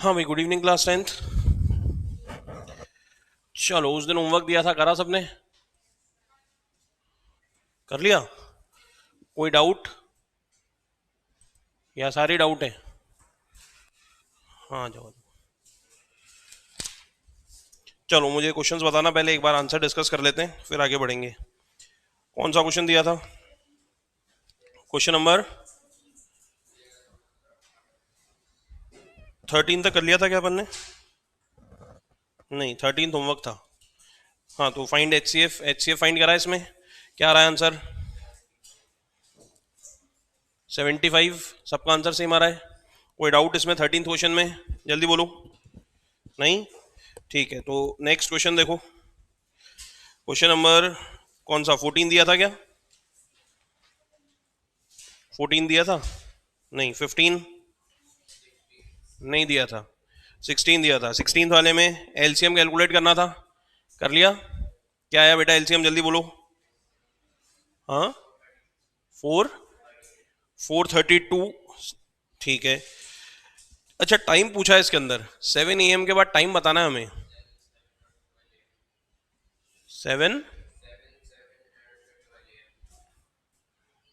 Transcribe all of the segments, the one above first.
हाँ भाई, good evening class 10th। चलो, उस दिन होमवर्क दिया था, करा सबने? कर लिया? कोई डाउट या सारे डाउट है? हाँ जाओ। चलो, मुझे क्वेश्चंस बताना, पहले एक बार आंसर डिस्कस कर लेते हैं फिर आगे बढ़ेंगे। कौन सा क्वेश्चन दिया था? क्वेश्चन नंबर 13 तक कर लिया था क्या अपन ने? नहीं, 13 होमवर्क था। हाँ, तो find H C F find करा है इसमें। क्या आ रहा है आंसर? 75। सबका आंसर सेम आ रहा है? कोई डाउट इसमें 13 क्वेश्चन में? जल्दी बोलो। नहीं? ठीक है, तो नेक्स्ट क्वेश्चन देखो। क्वेश्चन नंबर कौन सा, 14 दिया था क्या? 14 दिया था? नहीं। 15 नहीं दिया था। 16 दिया था। 16 वाले में एलसीएम कैलकुलेट करना था। कर लिया? क्या आया बेटा एलसीएम, जल्दी बोलो। हाँ, 432। ठीक है। अच्छा, टाइम पूछा है इसके अंदर। 7 AM के बाद टाइम बताना है हमें। 7।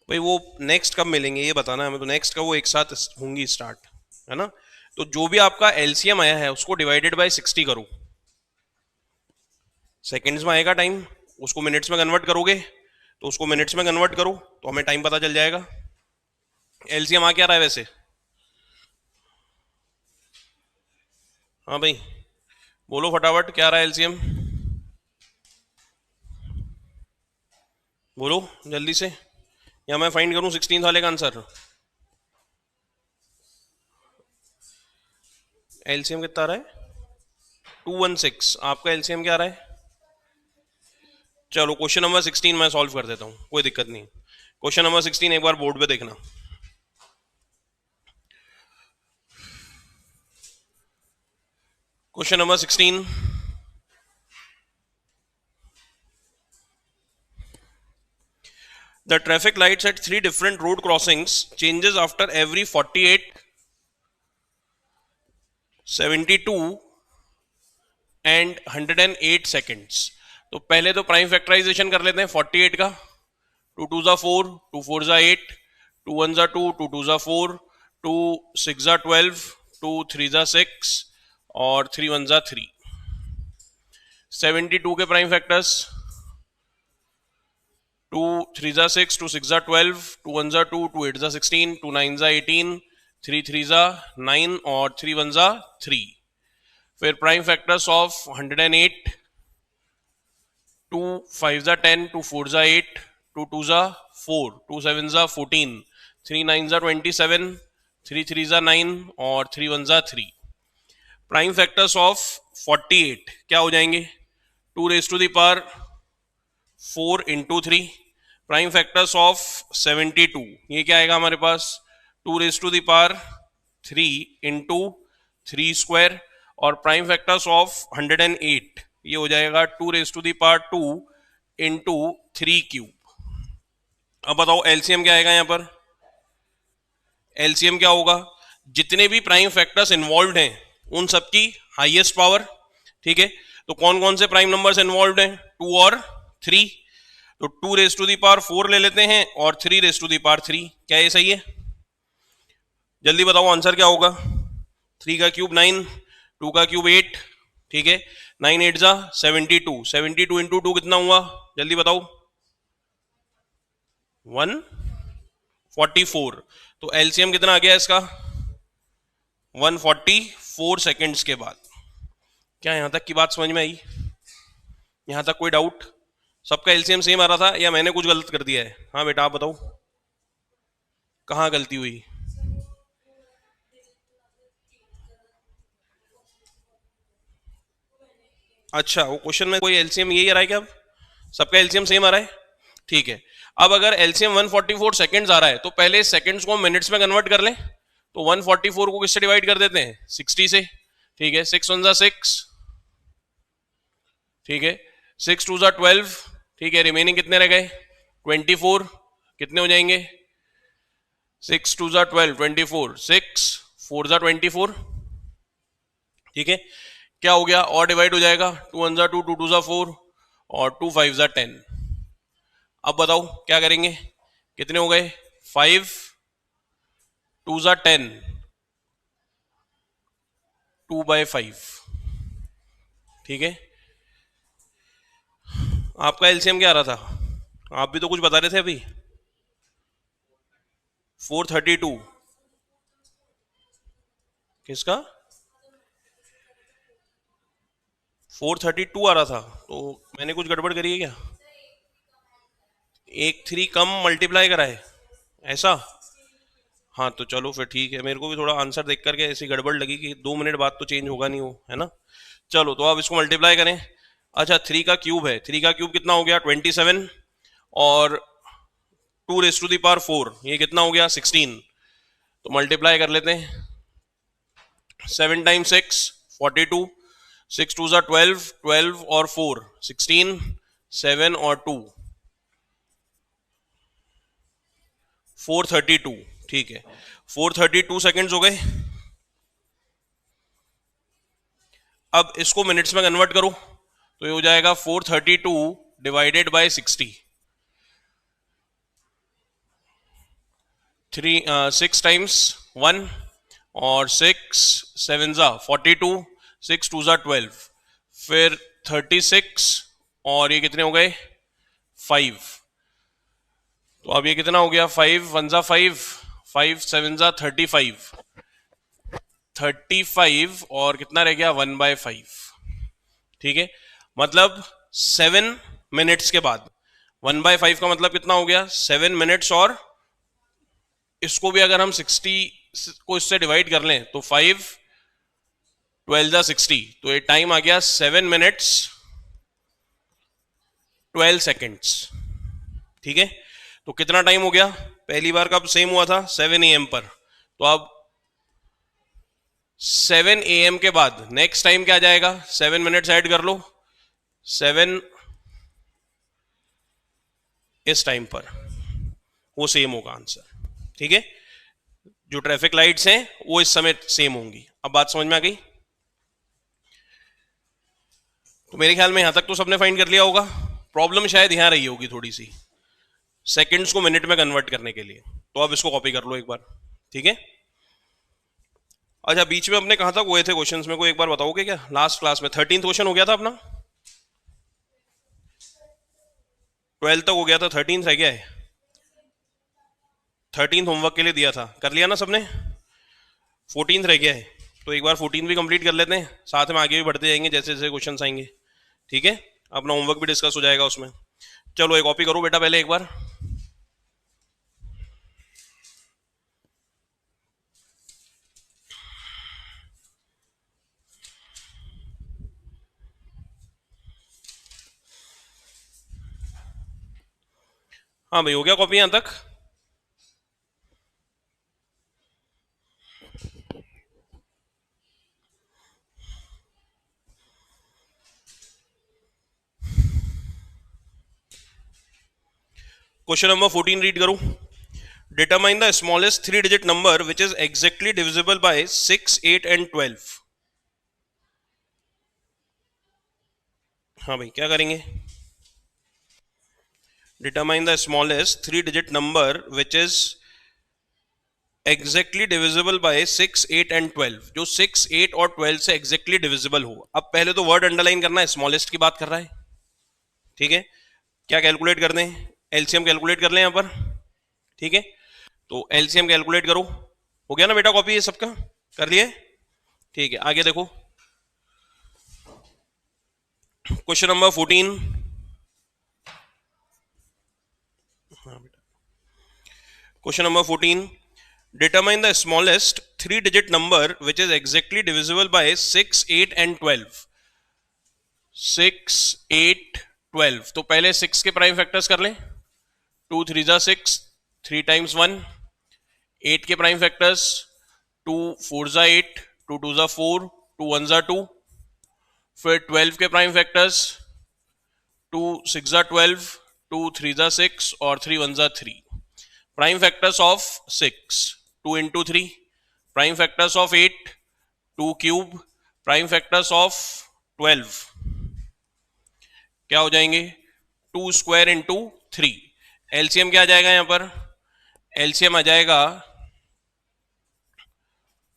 भाई वो नेक्स्ट कब मिलेंगे ये बताना है हमें, तो नेक्स्ट का वो एक साथ होंगी स्टार्ट, है ना? तो जो भी आपका एलसीएम आया है उसको डिवाइडेड बाय 60 करो। सेकेंड्स में आएगा टाइम, उसको मिनट्स में कन्वर्ट करोगे तो उसको मिनट्स में कन्वर्ट करो तो हमें टाइम पता चल जाएगा। एलसीएम आ क्या रहा है वैसे? हाँ भाई, बोलो फटाफट, क्या रहा है एलसीएम? बोलो जल्दी से, या मैं फाइंड करूं 16 वाले का आंसर? एलसीएम कितना आ रहा है? 216। आपका एलसीएम क्या आ रहा है? चलो, क्वेश्चन नंबर 16 मैं सॉल्व कर देता हूँ, कोई दिक्कत नहीं। क्वेश्चन नंबर 16 एक बार बोर्ड पे देखना। Question number 16। The traffic lights at 3 different road crossings changes after every 48, 72 and 108 seconds. तो पहले तो प्राइम फैक्टराइजेशन कर लेते हैं 48 का। 2 2 ज़ा 4, 2 4 ज़ा 8, 2 1 ज़ा 2, 2 2 ज़ा 4, 2 6 ज़ा 12, 2 3 ज़ा 6 और 3 1 ज़ा 3। 72 के प्राइम फैक्टर्स 2 3 ज़ा 6, 2 6 ज़ा 12, 2 1 ज़ा 2, 2 8 ज़ा 16, 2 9 ज़ा 18, 3 3 ज़ा 9 और 3 1 ज़ा 3। फिर प्राइम फैक्टर्स ऑफ 108, 2 5 ज़ा 10, 2 4 ज़ा 8, 2 2 ज़ा 4, 2 7 ज़ा 14, 3 9 ज़ा 27, 3 3 ज़ा 9 और 3 1 ज़ा 3। प्राइम फैक्टर्स ऑफ 48 क्या हो जाएंगे? 2 raise to the power 4 into 3। Prime factors of 72 ये क्या आएगा हमारे पास? 2 raise to the power 3 into 3 square. और प्राइम फैक्टर्स ऑफ 108 ये हो जाएगा 2 raise to the power 2 into 3 cube. अब बताओ एलसीएम क्या आएगा यहाँ पर? एलसीएम क्या होगा? जितने भी प्राइम फैक्टर्स इन्वॉल्व हैं उन सबकी हाईएस्ट पावर। ठीक है, तो कौन कौन से प्राइम नंबर्स इन्वॉल्व हैं? 2 और 3। तो 2 रेज टू दी पावर 4 ले लेते हैं और 3 रेज टू दी पावर 3। क्या ये सही है? जल्दी बताओ आंसर क्या होगा? 3 का क्यूब 9, 2 का क्यूब 8। ठीक है, 9 8 जा 72, 72 इंटू 2 कितना हुआ? जल्दी बताओ। 144। तो एलसीएम कितना आ गया इसका? 144 सेकेंड्स के बाद। क्या यहां तक की बात समझ में आई? यहां तक कोई डाउट? सबका एलसीएम सेम आ रहा था या मैंने कुछ गलत कर दिया है? हाँ बेटा, आप बताओ कहाँ गलती हुई? अच्छा, वो क्वेश्चन में कोई एलसीएम यही आ रहा है क्या? अब सबका एलसीएम सेम आ रहा है? ठीक है। अब अगर एलसीएम 144 सेकेंड्स आ रहा है तो पहले सेकेंड्स को मिनट्स में कन्वर्ट कर लें। तो 144 को किससे डिवाइड कर देते हैं? 60 से। ठीक है, 6 1 जा 6। ठीक है, 6 2 जा 12। ठीक है, रिमेनिंग कितने रह गए? 24। कितने हो जाएंगे? 6 2 जा 12, 24, 6 4 जा 24। ठीक है, क्या हो गया, और डिवाइड हो जाएगा, 2 1 2, 2 2 4 और 2 5 10। अब बताओ क्या करेंगे, कितने हो गए, 5 2 10, 2/5। ठीक है, आपका एलसीएम क्या आ रहा था, आप भी तो कुछ बता रहे थे अभी, 432, किसका, 432 आ रहा था, तो मैंने कुछ गड़बड़ करी है क्या, एक 3 कम मल्टीप्लाई करा है ऐसा। हाँ तो चलो फिर ठीक है, मेरे को भी थोड़ा आंसर देख करके ऐसी गड़बड़ लगी कि 2 मिनट बाद तो चेंज होगा नहीं वो, है ना। चलो तो आप इसको मल्टीप्लाई करें। अच्छा 3 का क्यूब है, 3 का क्यूब कितना हो गया 27, और 2⁴ ये कितना हो गया 16। तो मल्टीप्लाई कर लेते हैं, 7 टाइम्स 6 42, 6 2 12, 12 और 4 16, 7 और 2 432। ठीक है, 432 सेकेंड्स हो गए। अब इसको मिनट्स में कन्वर्ट करो तो ये हो जाएगा 432 डिवाइडेड बाय 60। 6 टाइम्स 1 और 6 7 42, 6 2 12, फिर 36 और ये कितने हो गए 5। तो अब ये कितना हो गया, 5 1 5, 5 7 35, 35 और कितना रह गया 1/5। ठीक है, मतलब 7 मिनट्स के बाद 1/5 का मतलब कितना हो गया 7 मिनट्स, और इसको भी अगर हम 60 को इससे डिवाइड कर लें तो 5 12 60, तो ये टाइम आ गया 7 मिनट्स 12 सेकेंड्स। ठीक है, तो कितना टाइम हो गया, पहली बार कब सेम हुआ था 7 AM पर, तो अब 7 AM के बाद नेक्स्ट टाइम क्या जाएगा, 7 मिनट्स ऐड कर लो, 7 इस टाइम पर वो सेम होगा आंसर। ठीक है, जो ट्रैफिक लाइट्स हैं वो इस समय सेम होंगी। अब बात समझ में आ गई, तो मेरे ख्याल में यहां तक तो सबने फाइंड कर लिया होगा। प्रॉब्लम शायद यहां रही होगी थोड़ी सी, सेकंड्स को मिनट में कन्वर्ट करने के लिए। तो अब इसको कॉपी कर लो एक बार। ठीक है, अच्छा बीच में अपने कहां तक हुए थे क्वेश्चंस में, को एक बार बताओगे क्या, लास्ट क्लास में 13th क्वेश्चन हो गया था अपना, 12 तक हो गया था, 13th रह गया है, 13th होमवर्क के लिए दिया था, कर लिया ना सबने, 14th रह गया है, तो एक बार 14 भी कंप्लीट कर लेते हैं, साथ में आगे भी बढ़ते जाएंगे जैसे जैसे क्वेश्चन आएंगे। ठीक है, अपना होमवर्क भी डिस्कस हो जाएगा उसमें। चलो एक कॉपी करो बेटा पहले एक बार। हाँ भाई हो गया कॉपी यहां तक। क्वेश्चन नंबर 14 रीड करो। Determine the smallest 3 digit number which is exactly divisible by 6 8 and 12। हाँ भाई क्या करेंगे, determine the smallest 3 digit number which is exactly divisible by 6 8 and 12, जो 6 8 और 12 से एग्जैक्टली डिविजिबल हो। अब पहले तो वर्ड अंडरलाइन करना है, स्मॉलेस्ट की बात कर रहा है। ठीक है, क्या कैलकुलेट कर दें, एलसीएम कैलकुलेट कर लें यहां पर। ठीक है, तो एलसीएम कैलकुलेट करो। हो गया ना बेटा कॉपी ये सबका, कर लिए। ठीक है, आगे देखो question number 14। Question number 14, determine the smallest 3 digit number which is exactly divisible by 6 8 and 12। 6 8 12, तो पहले 6 के प्राइम फैक्टर्स कर लें, 2 3 6, 3 टाइम्स 1, 8 के प्राइम फैक्टर्स, 2 4 8, 2 2 4, 2 1 2, फिर 12 के प्राइम फैक्टर्स, 2 6 12, 2 3 6 और 3 1 3। Prime factors of 6, 2 into 3, prime factors of 8, 2 cube, prime factors of 12 क्या हो जाएंगे? 2 स्क्वायर इंटू 3। एलसीएम क्या आ जाएगा यहां पर? एलसीएम आ जाएगा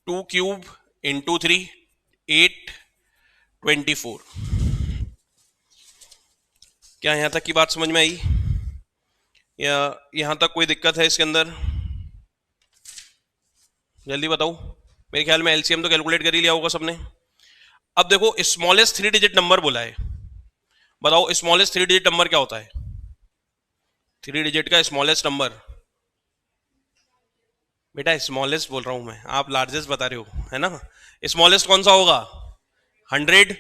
2 क्यूब इंटू 3, 8, 24। क्या यहां तक की बात समझ में आई या यहां तक कोई दिक्कत है इसके अंदर? जल्दी बताओ। मेरे ख्याल में एलसीएम तो कैलकुलेट कर ही लिया होगा सबने। अब देखो स्मॉलेस्ट 3 डिजिट नंबर बोला है, बताओ स्मॉलेस्ट 3 डिजिट नंबर क्या होता है? 3 डिजिट का स्मॉलेस्ट नंबर। बेटा स्मॉलेस्ट बोल रहा हूं मैं, आप लार्जेस्ट बता रहे हो, है ना? स्मॉलेस्ट कौन सा होगा? 100।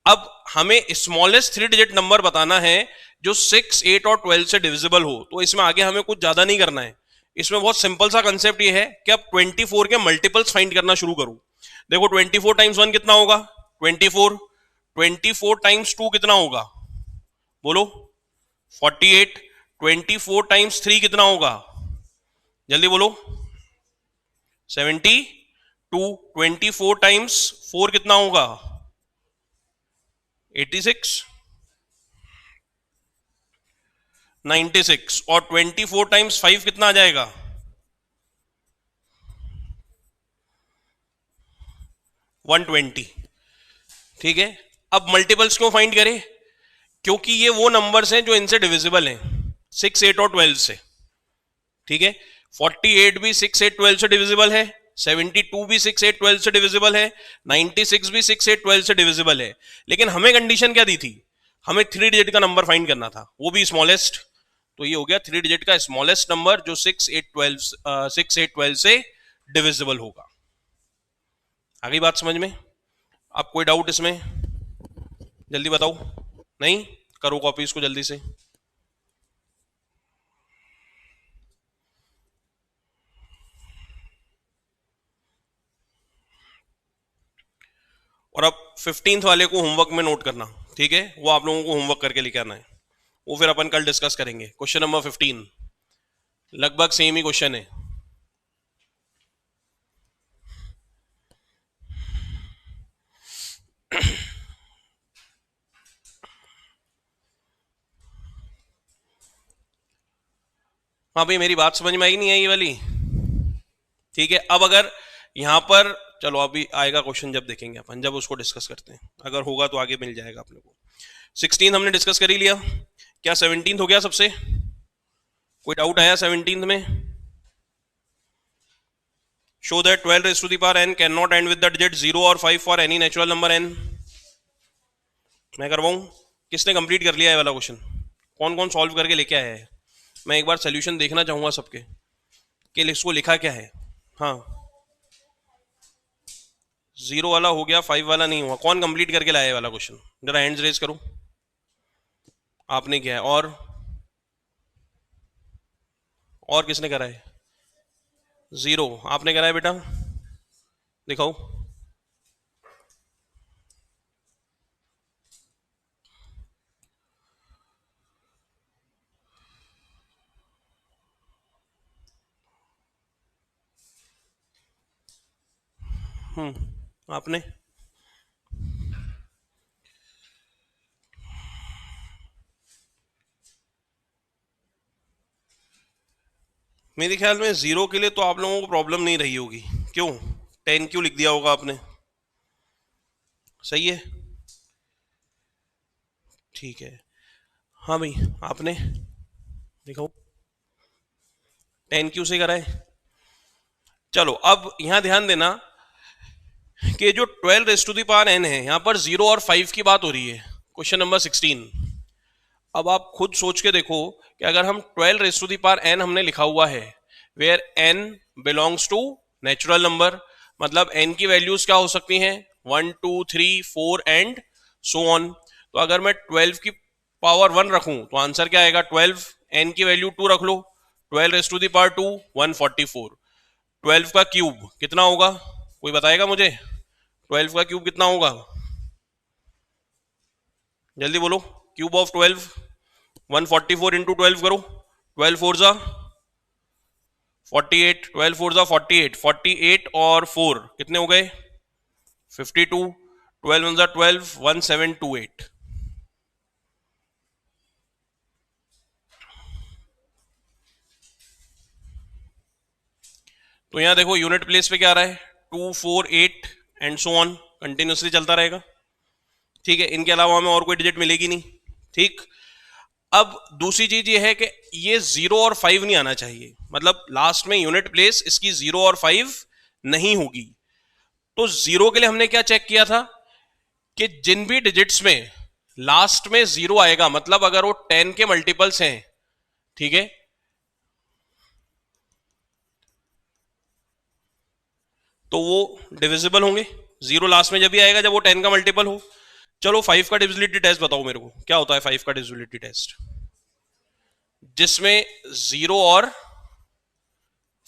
अब हमें स्मॉलेस्ट 3 डिजिट नंबर बताना है जो 6, 8 और 12 से डिविजिबल हो। तो इसमें आगे हमें कुछ ज्यादा नहीं करना है, इसमें बहुत सिंपल सा कंसेप्ट ये है कि अब 24 के मल्टीपल्स फाइंड करना शुरू करूं। देखो 24 टाइम्स 1 कितना होगा? 24। 24 टाइम्स 2 कितना होगा? बोलो। 48। 24 टाइम्स 3 कितना होगा? जल्दी बोलो। 72। 24 टाइम्स 4 कितना होगा? 86। 96। और 24 टाइम्स 5 कितना आ जाएगा? 120। ठीक है। अब मल्टीपल्स क्यों फाइंड करें? क्योंकि ये वो नंबर्स हैं जो इनसे डिविजिबल हैं, 6, 8 और 12 से। ठीक है। 48 भी 6, 8, 12 से डिविजिबल है, 72 भी 6, 8, 12 से डिविजिबल है, 96 भी 6, 8, 12 से डिविजिबल है। लेकिन हमें कंडीशन क्या दी थी? हमें 3 डिजिट का नंबर फाइंड करना था, वो भी स्मॉलेस्ट। तो ये हो गया 3 डिजिट का स्मॉलेस्ट नंबर जो 6, 8, 12 से डिविजिबल होगा। आ गई बात समझ में? अब कोई डाउट इसमें? जल्दी बताओ। नहीं? करो कॉपी इसको जल्दी से। और अब 15th वाले को होमवर्क में नोट करना, ठीक है? वो आप लोगों को होमवर्क करके लेके आना है, वो फिर अपन कल डिस्कस करेंगे। क्वेश्चन नंबर 15 लगभग सेम ही क्वेश्चन है। हाँ भाई, मेरी बात समझ में आई नहीं आई ये वाली? ठीक है। अब अगर यहां पर, चलो अभी आएगा क्वेश्चन जब देखेंगे अपन, जब उसको डिस्कस करते हैं, अगर होगा तो आगे मिल जाएगा अपने को। 16 हमने डिस्कस कर ही लिया, क्या 17 हो गया सबसे? कोई डाउट आया 17 में? Show that 12 raised to the power n can not and with the digit 0 और 5 for any natural number n। मैं करवाऊं? किसने कंप्लीट कर लिया है वाला क्वेश्चन? कौन कौन सॉल्व करके लेके आया है? मैं एक बार सोल्यूशन देखना चाहूंगा सबके कि इसको लिखा क्या है। हाँ, 0 वाला हो गया, 5 वाला नहीं हुआ। कौन कंप्लीट करके लाया है वाला क्वेश्चन? जरा हैंड्स रेज करो। आपने किया है। और किसने करा है? 0 आपने करा है बेटा, दिखाओ। आपने? मेरे ख्याल में 0 के लिए तो आप लोगों को प्रॉब्लम नहीं रही होगी। क्यों? 10 क्यों लिख दिया होगा आपने? सही है, ठीक है। हाँ भाई, आपने दिखाओ। 10 क्यों से करा है? चलो अब यहां ध्यान देना कि जो 12 raise to the power n है, यहां पर 0 और 5 की बात हो रही है। Question number 16। अब आप खुद सोच के देखो कि अगर हम 12 raise to the power n हमने लिखा हुआ है, where n belongs to natural number, मतलब n की वैल्यूज क्या हो सकती हैं? 1, 2, 3, 4 एंड सो ऑन। तो अगर मैं 12 की पावर 1 रखूं तो आंसर क्या आएगा? 12। n की वैल्यू 2 रख लो, 12 रेज़ टू द पावर 2, 144। 12 का क्यूब कितना होगा? कोई बताएगा मुझे? 12 का क्यूब कितना होगा? जल्दी बोलो। क्यूब ऑफ 12, 144 इंटू 12 करो। 12 फोर जा 48, 12 फोर जा 48, 48 और 4 कितने हो गए? 52। 12 वन जा 12, 1728। तो यहां देखो यूनिट प्लेस पे क्या आ रहा है, 2, 4, 8 एंड सो ऑन, कंटिन्यूसली चलता रहेगा। ठीक है, इनके अलावा हमें और कोई डिजिट मिलेगी नहीं। ठीक, अब दूसरी चीज ये है कि ये 0 और 5 नहीं आना चाहिए, मतलब लास्ट में यूनिट प्लेस इसकी 0 और 5 नहीं होगी। तो 0 के लिए हमने क्या चेक किया था कि जिन भी डिजिट्स में लास्ट में 0 आएगा, मतलब अगर वो 10 के मल्टीपल्स हैं, ठीक है, तो वो डिविजिबल होंगे। 0 लास्ट में जब भी आएगा जब वो 10 का मल्टीपल हो। चलो 5 का डिविजिबिलिटी टेस्ट बताओ मेरे को, क्या होता है 5 का डिविजिबिलिटी टेस्ट, जिसमें 0 और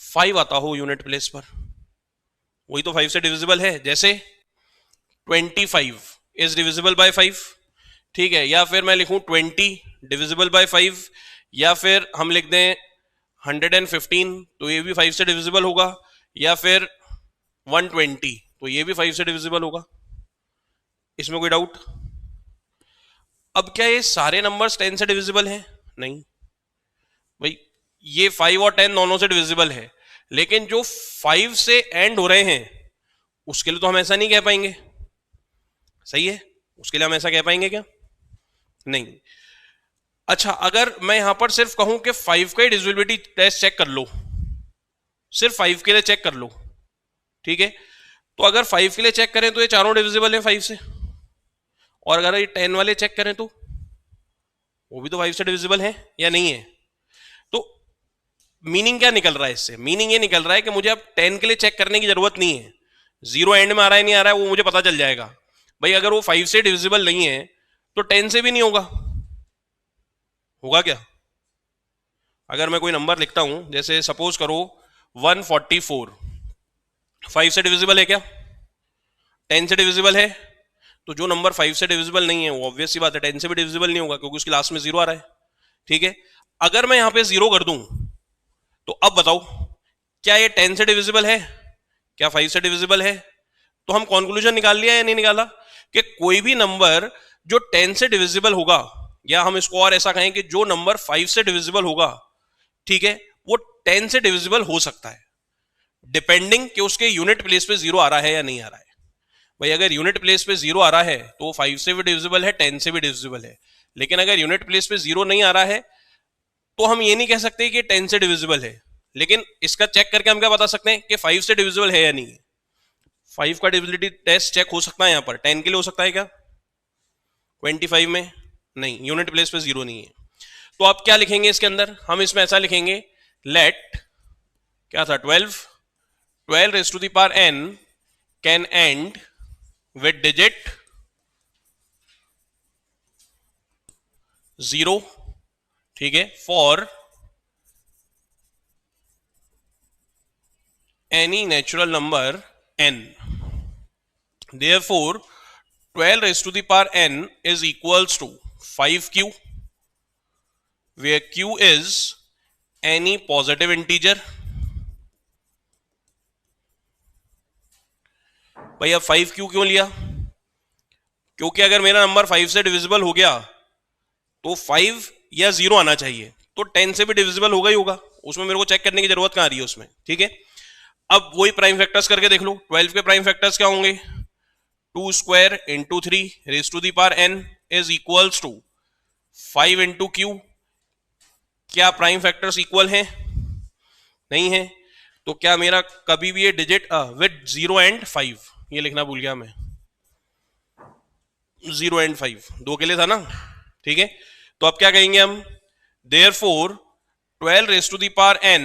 5 आता हो यूनिट प्लेस पर, वही तो 5 से डिविजिबल है। जैसे 25 इज डिविजिबल बाय 5, ठीक है, या फिर मैं लिखूं 20 डिविजिबल बाय 5, या फिर हम लिख दें 115, तो ये भी 5 से डिविजिबल होगा, या फिर 120, तो ये भी 5 से डिविजिबल होगा। इसमें कोई डाउट? अब क्या ये सारे नंबर्स 10 से डिविजिबल हैं? नहीं भाई, ये 5 और 10 दोनों से डिविजिबल है, लेकिन जो 5 से एंड हो रहे हैं उसके लिए तो हम ऐसा नहीं कह पाएंगे। सही है, उसके लिए हम ऐसा कह पाएंगे क्या? नहीं। अच्छा, अगर मैं यहां पर सिर्फ कहूं कि 5 का डिविजिबिलिटी टेस्ट चेक कर लो, सिर्फ 5 के लिए चेक कर लो, ठीक है, तो अगर 5 के लिए चेक करें तो ये चारों डिविजिबल है 5 से, और अगर ये 10 वाले चेक करें तो वो भी तो 5 से डिविजिबल है या नहीं है? तो मीनिंग क्या निकल रहा है इससे? मीनिंग ये निकल रहा है कि मुझे अब 10 के लिए चेक करने की जरूरत नहीं है, 0 एंड में आ रहा है नहीं आ रहा है वो मुझे पता चल जाएगा। भाई अगर वो 5 से डिविजिबल नहीं है तो 10 से भी नहीं होगा। होगा क्या? अगर मैं कोई नंबर लिखता हूं, जैसे सपोज करो 144, 5 से डिविजिबल है क्या? 10 से डिविजिबल है, तो जो नंबर 5 से डिविजिबल नहीं है वो ऑब्वियस सी बात है 10 से भी डिविजिबल नहीं होगा, क्योंकि उसकी लास्ट में 0 आ रहा है। ठीक है, अगर मैं यहां पे 0 कर दूं तो अब बताओ क्या ये 10 से डिविजिबल है, क्या 5 से डिविजिबल है? तो हम कंक्लूजन निकाल लिया या नहीं निकाला कि कोई भी नंबर जो 10 से डिविजिबल होगा, या हम इसको और ऐसा कहें कि जो नंबर 5 से डिविजिबल होगा, ठीक है, वो 10 से डिविजिबल हो सकता है, डिपेंडिंग कि उसके यूनिट प्लेस पे 0 आ रहा है या नहीं आ रहा है। भाई अगर यूनिट प्लेस पे 0 आ रहा है तो 5 से भी डिविजिबल है, 10 से भी डिविजिबल है, लेकिन अगर यूनिट प्लेस पे 0 नहीं आ रहा है तो हम ये नहीं कह सकते कि 10 से डिविजिबल है। लेकिन इसका चेक करके हम क्या बता सकते हैं कि 5 से डिविजिबल है या नहीं? 5 का डिविजिबिलिटी टेस्ट चेक हो सकता है यहां पर, 10 के लिए हो सकता है क्या? 25 में नहीं, यूनिट प्लेस पे 0 नहीं है। तो आप क्या लिखेंगे इसके अंदर? हम इसमें ऐसा लिखेंगे, लेट क्या था 12 raise to the power n can end with digit 0, ठीक है, for any natural number n। Therefore 12 raised to the power n is equals to 5q, where q is any positive integer। भाई अब 5q क्यों लिया? क्योंकि अगर मेरा number 5 से डिविजिबल हो गया तो 5 या 0 आना चाहिए, तो 10 से भी डिविजिबल होगा ही होगा, उसमें मेरे को चेक करने की जरूरत कहां आ रही है उसमें। ठीक है, अब वही प्राइम फैक्टर्स करके देख लो, 12 के प्राइम फैक्टर्स क्या होंगे? 2 square into 3 raise to the power n is equals to 5 into q. क्या प्राइम फैक्टर्स इक्वल हैं? नहीं है, तो क्या मेरा कभी भी ये डिजिट विद 0 एंड 5, ये लिखना भूल गया मैं, 0 एंड 5 दो के लिए था ना। ठीक है, तो अब क्या कहेंगे हम? Therefore 12 raise to the power n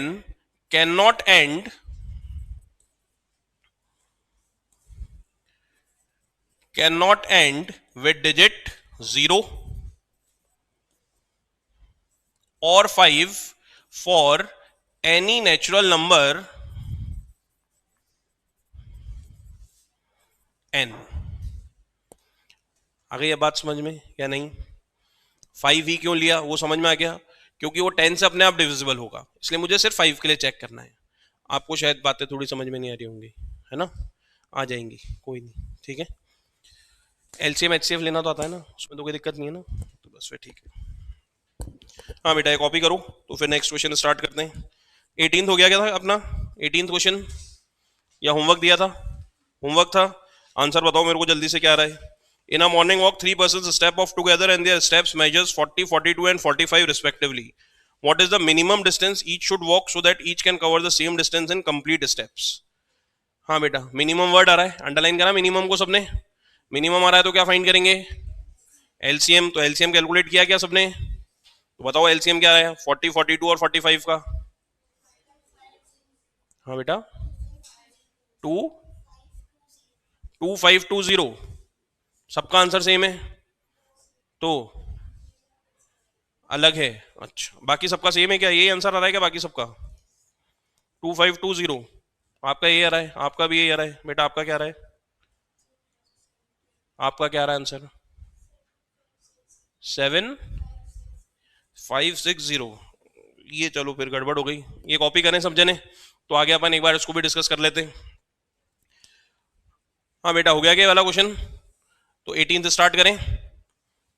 can not end with digit 0 or 5 for any natural number n। आ गई बात समझ में या नहीं? 5 ही क्यों लिया वो समझ में आ गया, क्योंकि वो 10 से अपने आप डिविजिबल होगा, इसलिए मुझे सिर्फ 5 के लिए चेक करना है। आपको शायद बातें थोड़ी समझ में नहीं आ रही होंगी, है ना? आ जाएंगी, कोई नहीं, ठीक है। एलसीएम एचसीएफ लेना तो आता है ना, उसमें तो कोई दिक्कत नहीं है ना, तो बस फिर ठीक है। हाँ बेटा, ये कॉपी करो तो फिर नेक्स्ट क्वेश्चन स्टार्ट करते हैं। 18th हो गया क्या था अपना? 18th क्वेश्चन या होमवर्क दिया था? होमवर्क था। आंसर बताओ मेरे को जल्दी से क्या आ रहा है। In a morning walk 3 persons step off together and their steps measures 40, 42 and 45 respectively. What is the minimum distance each should walk so that each can cover the same distance in complete steps? हाँ बेटा, minimum word आ रहा है, underline करा minimum को सबने। Minimum आ रहा है तो क्या फाइंड करेंगे? एलसीएम। तो एलसीएम कैलकुलेट किया क्या सबने? तो बताओ एलसीएम क्या है 40, 42 और 45 का? हाँ बेटा, 2520। सबका आंसर सेम है तो अलग है। अच्छा, बाकी सबका सेम है क्या? यही आंसर आ रहा है क्या बाकी सबका? 2520। आपका ये आ रहा है, आपका भी यही आ रहा है बेटा। आपका क्या आ रहा है? आपका क्या आ रहा है आंसर? 7560। ये चलो फिर गड़बड़ हो गई। ये कॉपी करें सब जने तो आगे अपन एक बार इसको भी डिस्कस कर लेते हैं। हाँ बेटा, हो गया क्या ये वाला क्वेश्चन? तो 18th स्टार्ट करें।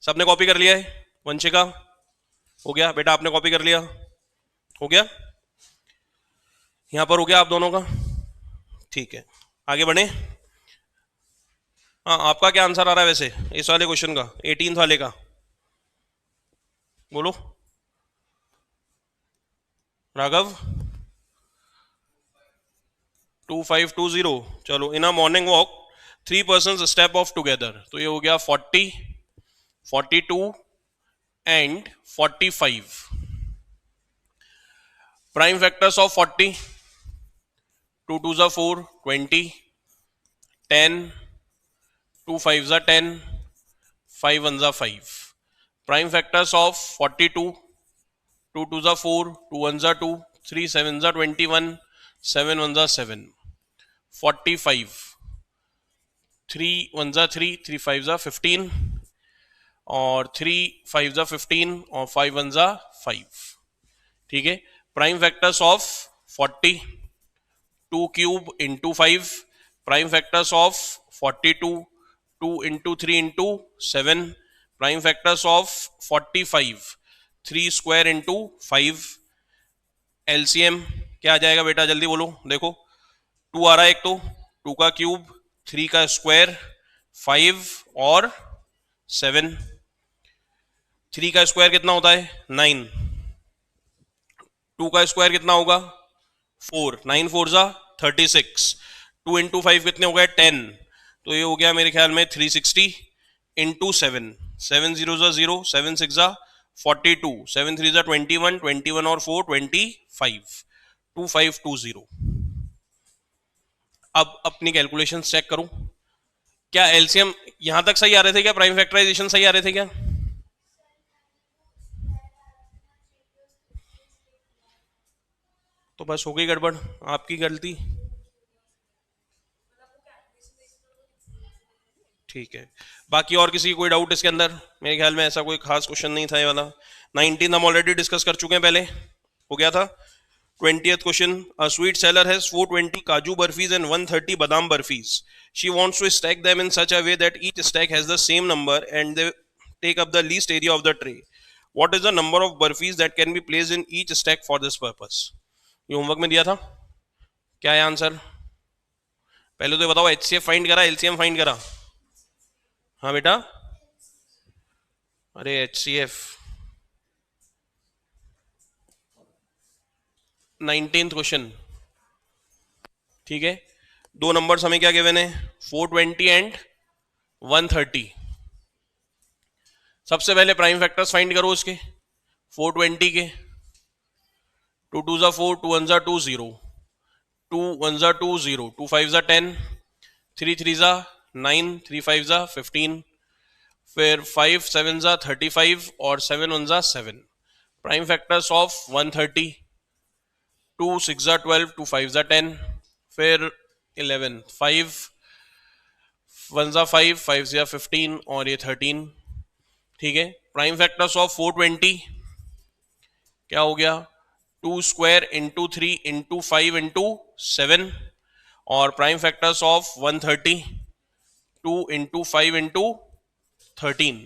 सबने कॉपी कर लिया है? वंशिका हो गया बेटा, आपने कॉपी कर लिया? हो गया, यहां पर हो गया आप दोनों का? ठीक है, आगे बढ़े। हाँ, आपका क्या आंसर आ रहा है वैसे इस वाले क्वेश्चन का, 18th वाले का? बोलो राघव। 2520। चलो, in a morning walk 3 persons step off together, तो ये हो गया 40, 42 एंड 45। प्राइम फैक्टर्स ऑफ 40, 2 2 जा 4, 20, 10, 2 5 जा 10, 5 1 जा 5। प्राइम फैक्टर्स ऑफ 42, 2 2 जा 4, 2 1 जा 2, 3 7 जा 21, 7 1 जा 7। 45, 3 1 जा 3, 3 5 जा 15 और 3 5 जा 15 और 5 1 जा 5। ठीक है, prime factors of 40, 2 cube into 5। Prime factors of 42, 2 into 3 into 7। Prime factors of 45, 3 square into 5। LCM क्या आ जाएगा बेटा, जल्दी बोलो। देखो 2 आ रहा है एक, तो 2 का क्यूब, 3 का स्क्वायर, 5 और 7। 3 का स्क्वायर कितना होता है? 9। 2 का स्क्वायर कितना होगा? 4। 9 4 जा 36। 2 इंटू 5 कितने हो गए? 10। तो ये हो गया मेरे ख्याल में 360 इंटू 7। 7 0 जा 0, 7 6 जा 42, 7 3 जा 21, 21 और 4 25, 2520। अब अपनी कैलकुलेशन चेक करूं, क्या एलसीएम यहां तक सही आ रहे थे क्या? प्राइम फैक्टराइजेशन सही आ रहे थे क्या? तो बस हो गई गड़बड़, आपकी गलती। ठीक है, बाकी और किसी कोई डाउट इसके अंदर? मेरे ख्याल में ऐसा कोई खास क्वेश्चन नहीं था ये वाला। 19 हम ऑलरेडी डिस्कस कर चुके हैं पहले, हो गया था। 20th question, a sweet seller has 420 kaju barfis and 130 badam barfis. She wants to stack them in such a way that each stack has the same number and they take up the least area of the tray. What is the number of burfis that can be placed in each stack for this purpose? ये homework में दिया था। क्या है answer? पहले तो बताओ, HCF find करा, एलसीएम फाइंड करा? हाँ बेटा, अरे एचसीएफ 19th क्वेश्चन। ठीक है, दो नंबर्स हमें क्या गिवन है? 420 एंड 130। सबसे पहले प्राइम फैक्टर्स फाइंड करो उसके 420 के। 2 2 जा 4, 2 1 जा 2 0, 2 1 जा 2 0, 2 5 जा 10, 3 3 जा 9, 3 5 जा 15, फिर 5 7 जा 35 और 7 1 जा 7। प्राइम फैक्टर्स ऑफ 130, 2 6 जा 12, 2 5 जा 10, फिर 11, 5 1 जा 5, 5 जा 15 और ये 13। ठीक है, प्राइम फैक्टर्स ऑफ 420 क्या हो गया? 2 स्क्वायर इंटू 3 इंटू 5 इंटू 7। और prime factors of 130 2 into 5 into 13।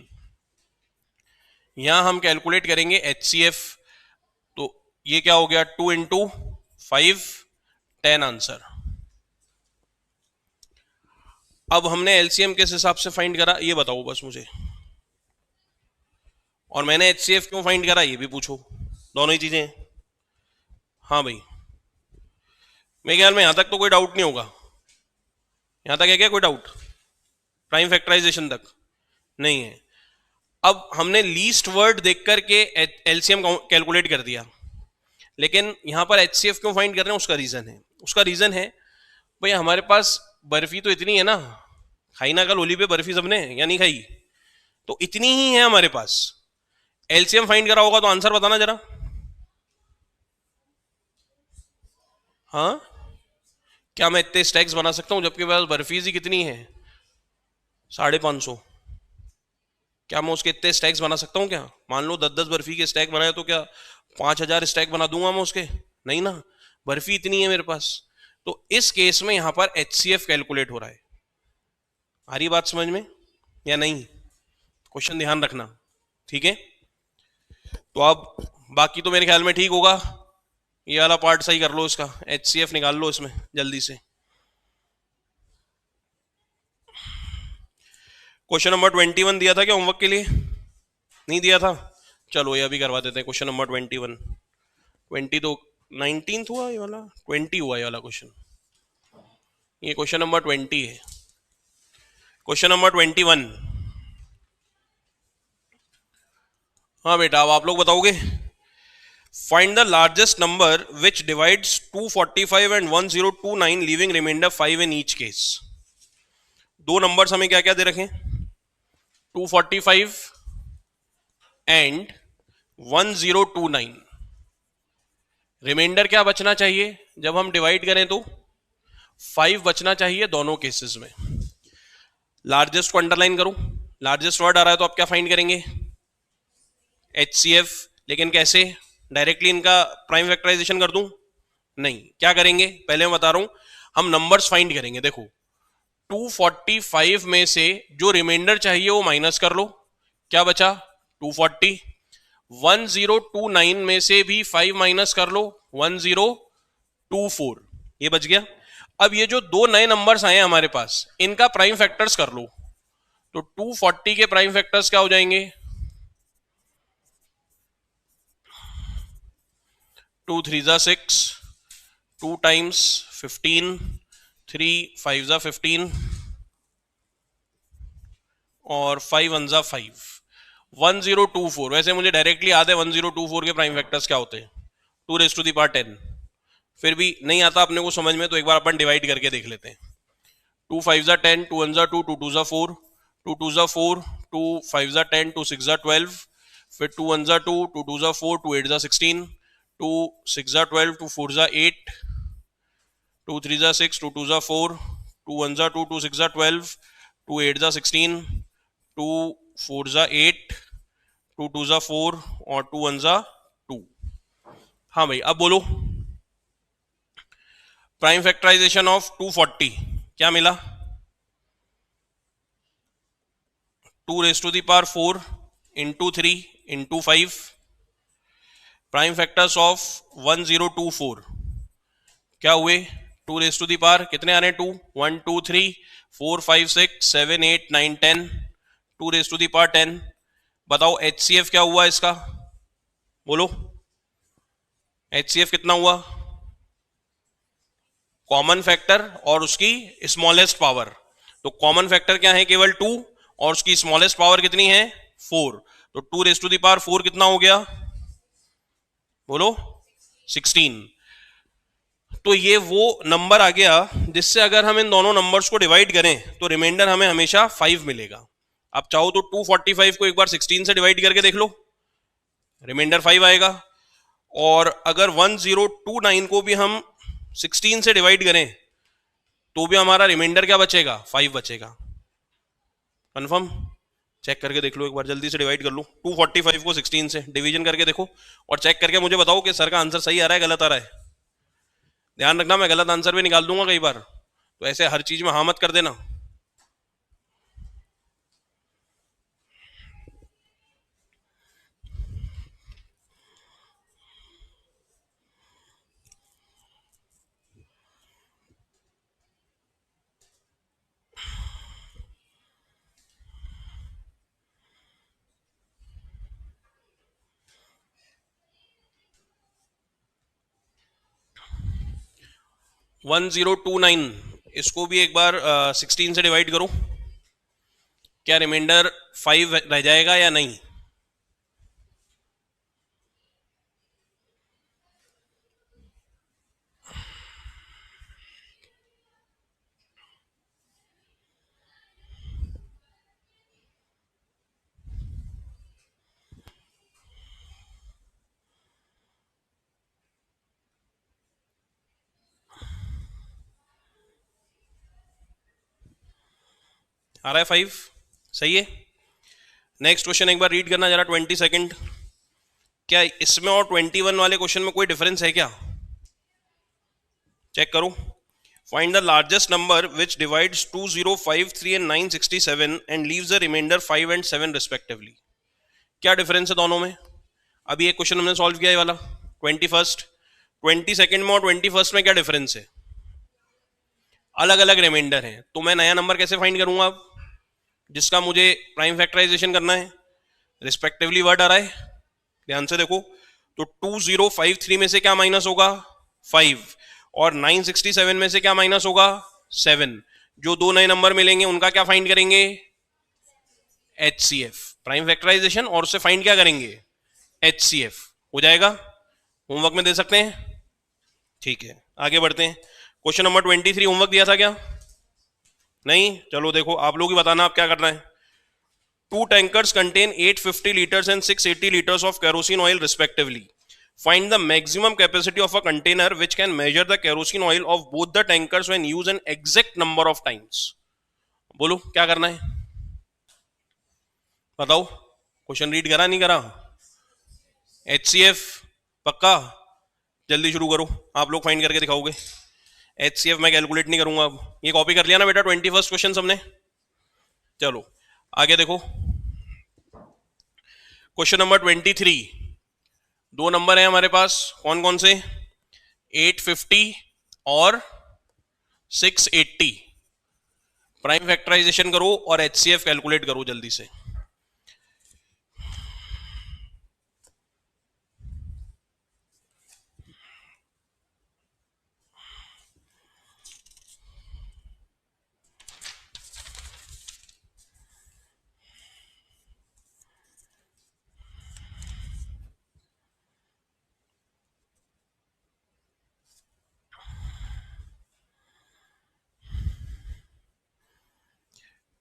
यहां हम कैलकुलेट करेंगे HCF, तो ये क्या हो गया 2 इंटू 5, 10 आंसर। अब हमने एलसीएम किस हिसाब से फाइंड करा ये बताओ बस मुझे, और मैंने HCF क्यों फाइंड करा ये भी पूछो, दोनों ही चीजें। हाँ भाई, मेरे ख्याल में यहां तक तो कोई डाउट नहीं होगा। यहां तक है क्या कोई डाउट? प्राइम फैक्टराइजेशन तक नहीं है। अब हमने लीस्ट वर्ड देख करके एलसीएम कैलकुलेट कर दिया, लेकिन यहां पर HCF क्यों फाइंड कर रहे हैं उसका रीजन है भाई हमारे पास बर्फी तो इतनी है ना, खाई ना कल होली पे बर्फी सबने या नहीं खाई, तो इतनी ही है हमारे पास। एलसीएम फाइंड करा होगा तो आंसर बताना जरा। हाँ, क्या मैं इतने स्टैक्स बना सकता हूं जबकि मेरे पास बर्फीज ही कितनी है 550? क्या मैं उसके इतने स्टैक्स बना सकता हूं क्या? मान लो 10-10 बर्फी के स्टैक बनाए तो क्या 5000 स्टैक बना दूंगा मैं उसके? नहीं ना, बर्फी इतनी है मेरे पास। तो इस केस में यहां पर HCF कैलकुलेट हो रहा है। आ रही बात समझ में या नहीं? क्वेश्चन ध्यान रखना, ठीक है? तो अब बाकी तो मेरे ख्याल में ठीक होगा, ये वाला पार्ट सही कर लो, इसका HCF निकाल लो इसमें जल्दी से। क्वेश्चन नंबर 21 दिया था क्या होमवर्क के लिए? नहीं दिया था? चलो ये अभी करवा देते हैं। क्वेश्चन नंबर 21, 20 तो 19 हुआ, ये वाला 20 हुआ, ये वाला क्वेश्चन। ये क्वेश्चन नंबर 20 है। क्वेश्चन नंबर 21, हाँ बेटा अब आप लोग बताओगे। Find the largest number which divides 245 and 1029 leaving remainder 5 in each case. दो नंबर्स हमें क्या क्या दे रखे? 245 एंड 1029। रिमाइंडर क्या बचना चाहिए जब हम डिवाइड करें? तो 5 बचना चाहिए दोनों केसेस में। लार्जेस्ट को अंडरलाइन करो, लार्जेस्ट वर्ड आ रहा है तो आप क्या फाइंड करेंगे? HCF। लेकिन कैसे? डायरेक्टली इनका प्राइम फैक्टराइजेशन कर दूं? नहीं, क्या करेंगे पहले मैं बता रहा हूं, हम नंबर्स फाइंड करेंगे। देखो 245 में से जो रिमाइंडर चाहिए वो माइनस कर लो, क्या बचा? 240। 1029 में से भी 5 माइनस कर लो, 1024, ये बच गया। अब ये जो दो नए नंबर्स आए हैं हमारे पास, इनका प्राइम फैक्टर्स कर लो, तो 240 के प्राइम फैक्टर्स क्या हो जाएंगे? 2 3 जा 6, 2 टाइम्स 15, 3 5 जा 15 और 5 1 जा 5, 1024। वैसे मुझे डायरेक्टली याद है 1024 के प्राइम फैक्टर्स क्या होते हैं, 2 रेज़ टू द पावर 10। फिर भी नहीं आता अपने को समझ में तो एक बार अपन डिवाइड करके देख लेते हैं। 2 5 जा 10, 2 1 जा 2, 2 2 जा 4, 2 2 जा 4, 2 5 जा 10, 2 6 जा 12, फिर 2 1 जा 2, 2 2 जा 4, 2 8 जा 16, 2 6 जा 12, 2 4 जा 8, 2 3 जा 6, 2 2 जा 4, 2 1 जा 2, 2 6 जा 12, 2 8 जा 16, 2 4 जा 8, 2 2 जा 4 और 2 1 जा 2। हाँ भाई अब बोलो, प्राइम फैक्टराइजेशन ऑफ 240 क्या मिला? 2 raise to the power 4 into 3 into 5। Prime factors of 1024 क्या हुए? 2 रेज़ टू द पावर कितने आ रहे हैं? 2 1 2 3 4 5 6 7 8 9 10, 2 रेज़ टू द पावर 10। बताओ HCF क्या हुआ इसका? बोलो HCF कितना हुआ? कॉमन फैक्टर और उसकी स्मॉलेस्ट पावर। तो कॉमन फैक्टर क्या है? केवल 2, और उसकी स्मॉलेस्ट पावर कितनी है? 4। तो 2 रेज़ टू द पावर 4 कितना हो गया? बोलो 16। तो ये वो नंबर आ गया जिससे अगर हम इन दोनों नंबर्स को डिवाइड करें तो रिमाइंडर हमें हमेशा 5 मिलेगा। आप चाहो तो 245 को एक बार 16 से डिवाइड करके देख लो, रिमाइंडर 5 आएगा। और अगर 1029 को भी हम 16 से डिवाइड करें तो भी हमारा रिमाइंडर क्या बचेगा? 5 बचेगा। कंफर्म? चेक करके देख लो एक बार, जल्दी से डिवाइड कर लो 245 को 16 से, डिवीजन करके देखो और चेक करके मुझे बताओ कि सर का आंसर सही आ रहा है गलत आ रहा है। ध्यान रखना मैं गलत आंसर भी निकाल दूंगा कई बार, तो ऐसे हर चीज में हाँ मत कर देना। 1029, इसको भी एक बार 16 से डिवाइड करो, क्या रिमाइंडर 5 रह जाएगा या नहीं? आ रहा है 5? सही है। नेक्स्ट क्वेश्चन एक बार रीड करना जरा, 22। क्या इसमें और 21 वाले क्वेश्चन में कोई डिफरेंस है क्या? चेक करो। Find the largest number which divides 2053 and 967 and leaves the remainder 5 and 7 respectively. क्या डिफरेंस है दोनों में? अभी एक क्वेश्चन हमने सॉल्व किया है वाला 21, 22 में और 21 में क्या डिफरेंस है? अलग अलग रिमाइंडर है, तो मैं नया नंबर कैसे फाइंड करूंगा अब जिसका मुझे प्राइम फैक्टराइजेशन करना है? रिस्पेक्टिवली वर्ड आ रहा है, ध्यान से देखो। तो 2053 में से क्या माइनस होगा? 5, और 967 में से क्या माइनस होगा? 7। जो दो नए नंबर मिलेंगे उनका क्या फाइंड करेंगे? HCF, प्राइम फैक्टराइजेशन, और उससे फाइंड क्या करेंगे? HCF हो जाएगा। होमवर्क में दे सकते हैं? ठीक है, आगे बढ़ते हैं। क्वेश्चन नंबर 23 होमवर्क दिया था क्या? नहीं, चलो देखो आप लोग ही बताना आप क्या करना है। 2 tankers contain 850 liters and 680 liters of kerosene oil respectively. Find the maximum capacity of a container which can measure the kerosene oil of both the tankers when used an exact number of times. बोलो क्या करना है, बताओ। Question read करा नहीं करा? HCF पक्का? जल्दी शुरू करो, आप लोग फाइंड करके दिखाओगे। HCF मैं कैलकुलेट नहीं करूंगा अब। ये कॉपी कर लिया ना बेटा 21 क्वेश्चन हमने? चलो आगे देखो। क्वेश्चन नंबर 23, दो नंबर है हमारे पास, कौन कौन से? 850 और 680। प्राइम फैक्टराइजेशन करो और HCF कैलकुलेट करो जल्दी से।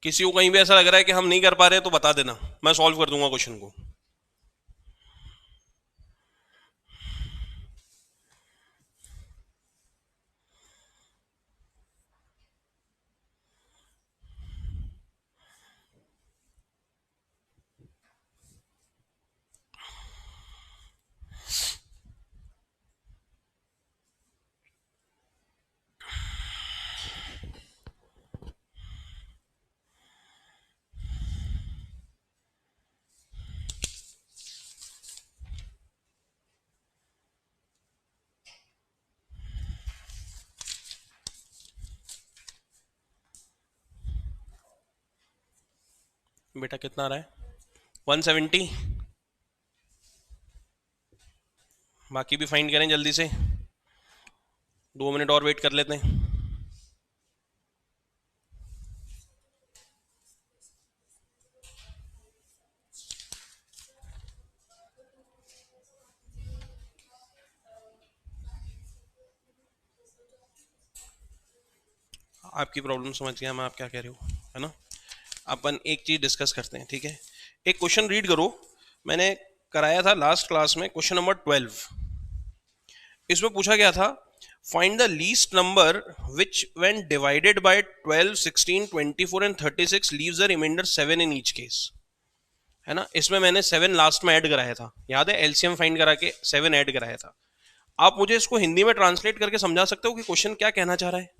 किसी को कहीं भी ऐसा लग रहा है कि हम नहीं कर पा रहे तो बता देना, मैं सॉल्व कर दूंगा क्वेश्चन को। बेटा कितना आ रहा है? 170। बाकी भी फाइंड करें जल्दी से, 2 मिनट और वेट कर लेते हैं। आपकी प्रॉब्लम समझ गया मैं, आप क्या कह रहे हो, है ना। अपन एक चीज डिस्कस करते हैं, ठीक है। एक क्वेश्चन रीड करो, मैंने कराया था लास्ट क्लास में, क्वेश्चन नंबर 12। इसमें पूछा गया था find the least number which when divided by 12, 16, 24 and 36 leaves the remainder 7 in each case, है ना। इसमें मैंने 7 लास्ट में ऐड कराया था, याद है, एलसीएम फाइंड करा के 7 ऐड कराया था। आप मुझे इसको हिंदी में ट्रांसलेट करके समझा सकते हो कि क्वेश्चन क्या कहना चाह रहा है?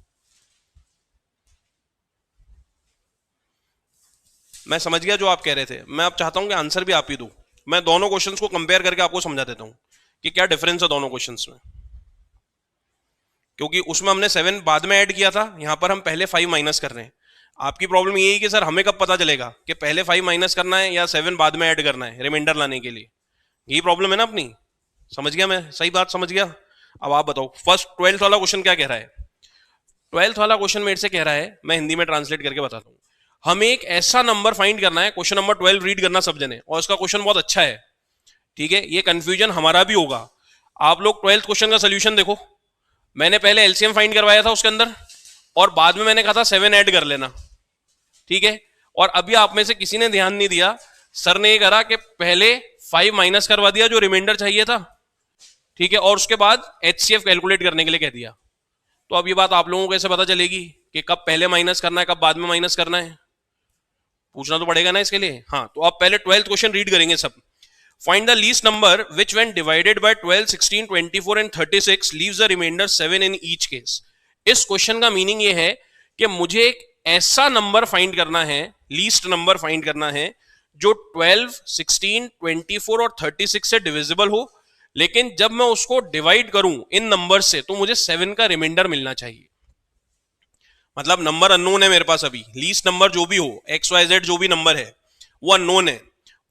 मैं समझ गया जो आप कह रहे थे, मैं अब चाहता हूं कि आंसर भी आप ही दो। मैं दोनों क्वेश्चंस को कंपेयर करके आपको समझा देता हूं कि क्या डिफरेंस है दोनों क्वेश्चंस में, क्योंकि उसमें हमने 7 बाद में ऐड किया था, यहां पर हम पहले 5 माइनस कर रहे हैं। आपकी प्रॉब्लम ये है कि सर हमें कब पता चलेगा कि पहले 5 माइनस करना है या 7 बाद में ऐड करना है रिमाइंडर लाने के लिए? यही प्रॉब्लम है ना अपनी। समझ गया मैं, सही बात समझ गया। अब आप बताओ फर्स्ट 12th वाला क्वेश्चन क्या कह रहा है? 12th वाला क्वेश्चन मेरे से कह रहा है, मैं हिंदी में ट्रांसलेट करके बताता हूँ, हमें एक ऐसा नंबर फाइंड करना है, क्वेश्चन नंबर 12 रीड करना सब जने, और इसका क्वेश्चन बहुत अच्छा है, ठीक है, ये कंफ्यूजन हमारा भी होगा। आप लोग 12th क्वेश्चन का सोल्यूशन देखो, मैंने पहले एलसीएम फाइंड करवाया था उसके अंदर, और बाद में मैंने कहा था 7 ऐड कर लेना, ठीक है। और अभी आप में से किसी ने ध्यान नहीं दिया, सर ने ये करा कि पहले 5 माइनस करवा दिया जो रिमाइंडर चाहिए था, ठीक है, और उसके बाद एचसीएफ कैलकुलेट करने के लिए कह दिया। तो अब ये बात आप लोगों को कैसे पता चलेगी कि कब पहले माइनस करना है, कब बाद में माइनस करना है, पूछना तो पड़ेगा ना इसके लिए। हाँ, तो आप पहले 12th क्वेश्चन रीड करेंगे सब। Find the least number which when divided by 12, 16, 24 and 36 leaves the remainder 7 in each case. इस क्वेश्चन का मीनिंग ये है कि मुझे एक ऐसा नंबर फाइंड करना है, लीस्ट नंबर फाइंड करना है जो 12, 16, 24 और 36 से डिविजिबल हो, लेकिन जब मैं उसको डिवाइड करूं इन नंबर से तो मुझे 7 का रिमाइंडर मिलना चाहिए। मतलब नंबर अननोन है मेरे पास अभी, लीस्ट नंबर जो भी हो, एक्स वाई जेड जो भी नंबर है वो अननोन है,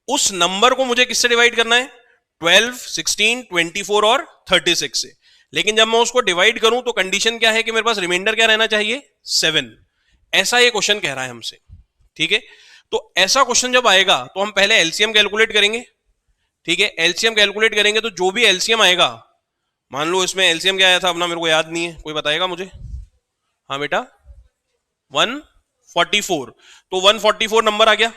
उस नंबर को मुझे किससे डिवाइड करना है, 12, 16, 24 और 36 से। लेकिन जब मैं उसको डिवाइड करूं तो कंडीशन क्या है कि मेरे पास रिमाइंडर क्या रहना चाहिए, 7। ऐसा ये क्वेश्चन कह रहा है हमसे, ठीक है। तो ऐसा क्वेश्चन जब आएगा तो हम पहले एलसीएम कैलकुलेट करेंगे, ठीक है। एलसीएम कैलकुलेट करेंगे तो जो भी एलसीएम आएगा, मान लो इसमें एलसीएम क्या आया था अपना, मेरे को याद नहीं है, कोई बताएगा मुझे? हाँ बेटा 144, तो 144 नंबर आ गया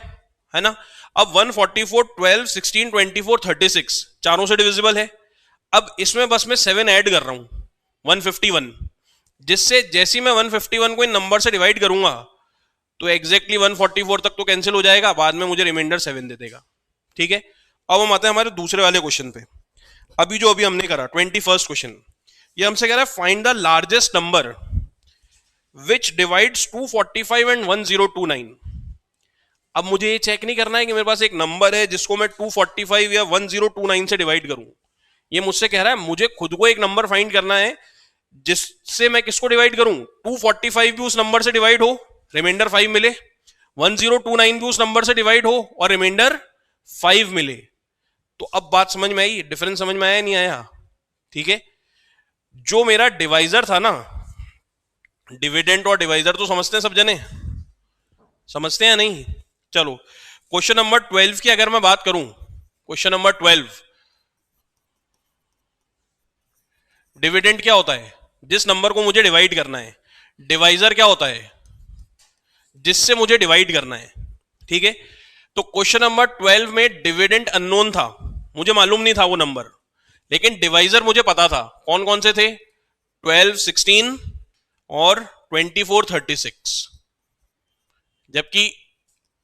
है ना। अब 144, 12, 16, 24, 36 चारों से डिविजिबल है। अब इसमें बस मैं 7 ऐड कर रहा हूं 151, जिससे जैसी मैं 151 को इन नंबर से डिवाइड करूंगा तो एग्जैक्टली 144 तक तो कैंसिल हो जाएगा, बाद में मुझे रिमाइंडर 7 दे देगा, ठीक है। अब हम आते हैं हमारे दूसरे वाले क्वेश्चन पे। अभी जो अभी हमने करा 21st क्वेश्चन, ये हमसे कह रहा है find the largest number which divides 245 and 1029। अब मुझे ये चेक नहीं करना है कि मेरे पास एक नंबर है जिसको मैं 245 या 1029 से डिवाइड करूं, ये मुझसे कह रहा है मुझे खुद को एक नंबर फाइंड करना है जिससे मैं किसको डिवाइड करूं, 245 भी उस नंबर से डिवाइड हो, रिमाइंडर 5 मिले, 1029 भी उस नंबर से डिवाइड हो और रिमाइंडर 5 मिले। तो अब बात समझ में आई, डिफरेंस समझ में आया नहीं आया, ठीक है। जो मेरा डिवाइजर था ना, डिविडेंड और डिवाइजर तो समझते हैं सब जने, समझते हैं नहीं? चलो क्वेश्चन नंबर 12 की अगर मैं बात करूं, क्वेश्चन नंबर 12, डिविडेंड क्या होता है, जिस नंबर को मुझे डिवाइड करना है। डिवाइजर क्या होता है, जिससे मुझे डिवाइड करना है, ठीक है। तो क्वेश्चन नंबर 12 में डिविडेंड अननोन था, मुझे मालूम नहीं था वो नंबर, लेकिन डिवाइजर मुझे पता था। कौन कौन से थे, 12, 16 और 24, 36, जबकि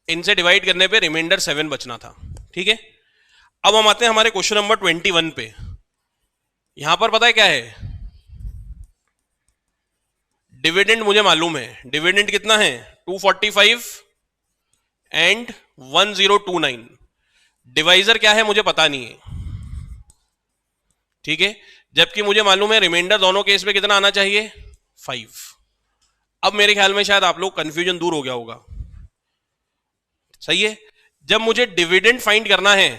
इनसे डिवाइड करने पे रिमाइंडर 7 बचना था, ठीक है। अब हम आते हैं हमारे क्वेश्चन नंबर 21 पे। यहां पर पता है क्या है, डिविडेंड मुझे मालूम है, डिविडेंड कितना है 245 एंड 1029, डिवाइजर क्या है मुझे पता नहीं है, ठीक है। जबकि मुझे मालूम है रिमाइंडर दोनों केस में कितना आना चाहिए, 5। अब मेरे ख्याल में शायद आप लोग कंफ्यूजन दूर हो गया होगा, सही है। जब मुझे डिविडेंड फाइंड करना है,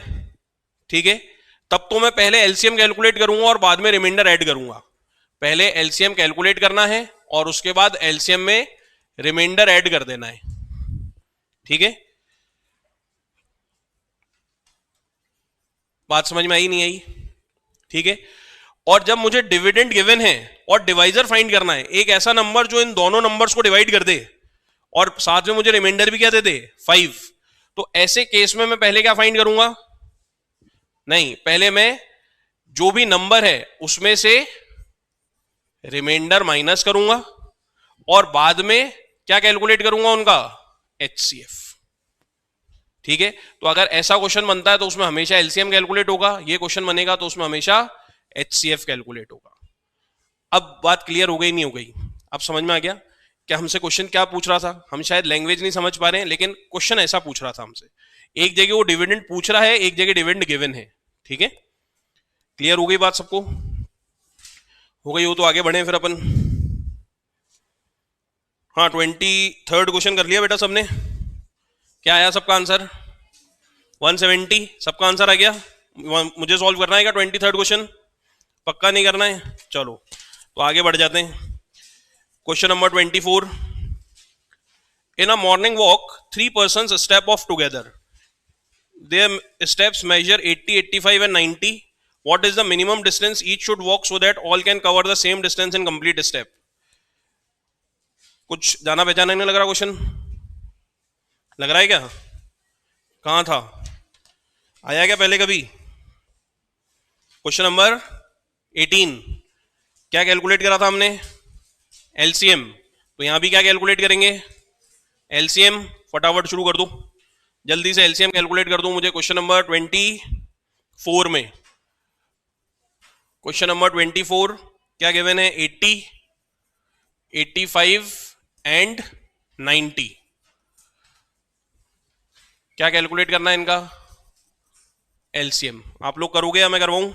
ठीक है, तब तो मैं पहले एलसीएम कैलकुलेट करूंगा और बाद में रिमाइंडर ऐड करूंगा। पहले एलसीएम कैलकुलेट करना है और उसके बाद एलसीएम में रिमाइंडर ऐड कर देना है, ठीक है। बात समझ में आई नहीं आई, ठीक है। और जब मुझे डिविडेंड गिवन है और डिवाइजर फाइंड करना है, एक ऐसा नंबर जो इन दोनों नंबर्स को डिवाइड कर दे और साथ में मुझे रिमाइंडर भी क्या दे दे, 5, तो ऐसे केस में मैं पहले क्या फाइंड करूंगा, नहीं, पहले मैं जो भी नंबर है उसमें से रिमाइंडर माइनस करूंगा और बाद में क्या कैलकुलेट करूंगा, उनका एचसीएफ, ठीक है। तो अगर ऐसा क्वेश्चन बनता है तो उसमें हमेशा एलसीएम कैलकुलेट होगा, ये क्वेश्चन बनेगा तो उसमें हमेशा एचसीएफ कैलकुलेट होगा। अब बात क्लियर हो गई नहीं हो गई, अब समझ में आ गया क्या हमसे क्वेश्चन क्या पूछ रहा था। हम शायद लैंग्वेज नहीं समझ पा रहे हैं, लेकिन क्वेश्चन ऐसा पूछ रहा था हमसे, एक जगह वो डिविडेंड पूछ रहा है, एक जगह डिविडेंड गिवन है, ठीक है। क्लियर हो गई बात सबको, हो गई हो तो आगे बढ़े फिर अपन। हाँ 23rd क्वेश्चन कर लिया बेटा सबने, क्या आया सबका आंसर, 170, सबका आंसर आ गया। मुझे सॉल्व करना है क्या 23rd क्वेश्चन, पक्का नहीं करना है, चलो तो आगे बढ़ जाते हैं। Question number 24. In a morning walk, three persons step off together. Their steps measure 80, 85 and 90. What is the minimum distance each should walk so that all can cover the same distance in complete step? कुछ जाना पहचाना नहीं लग रहा question? लग रहा है क्या? कहाँ था? आया क्या पहले कभी? Question number 18. क्या कैलकुलेट करा था हमने? एलसीएम. तो यहां भी क्या कैलकुलेट करेंगे? एलसीएम. फटाफट शुरू कर दो, जल्दी से एलसीएम कैलकुलेट कर दो मुझे. क्वेश्चन नंबर 24 में, क्वेश्चन नंबर 24 क्या गिवन है? 80, 85 एंड 90. क्या कैलकुलेट करना है इनका? एलसीएम. आप लोग करोगे या मैं करवाऊं?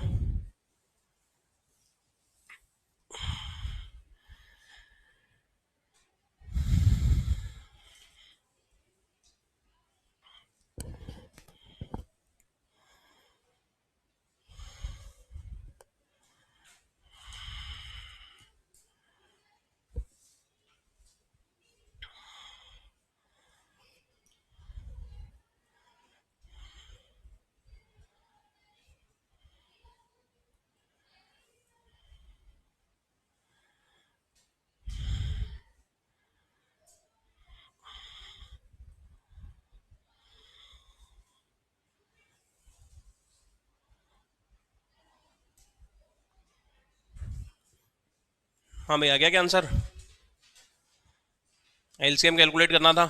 हाँ भाई, आ गया क्या आंसर? एलसीएम कैलकुलेट करना था.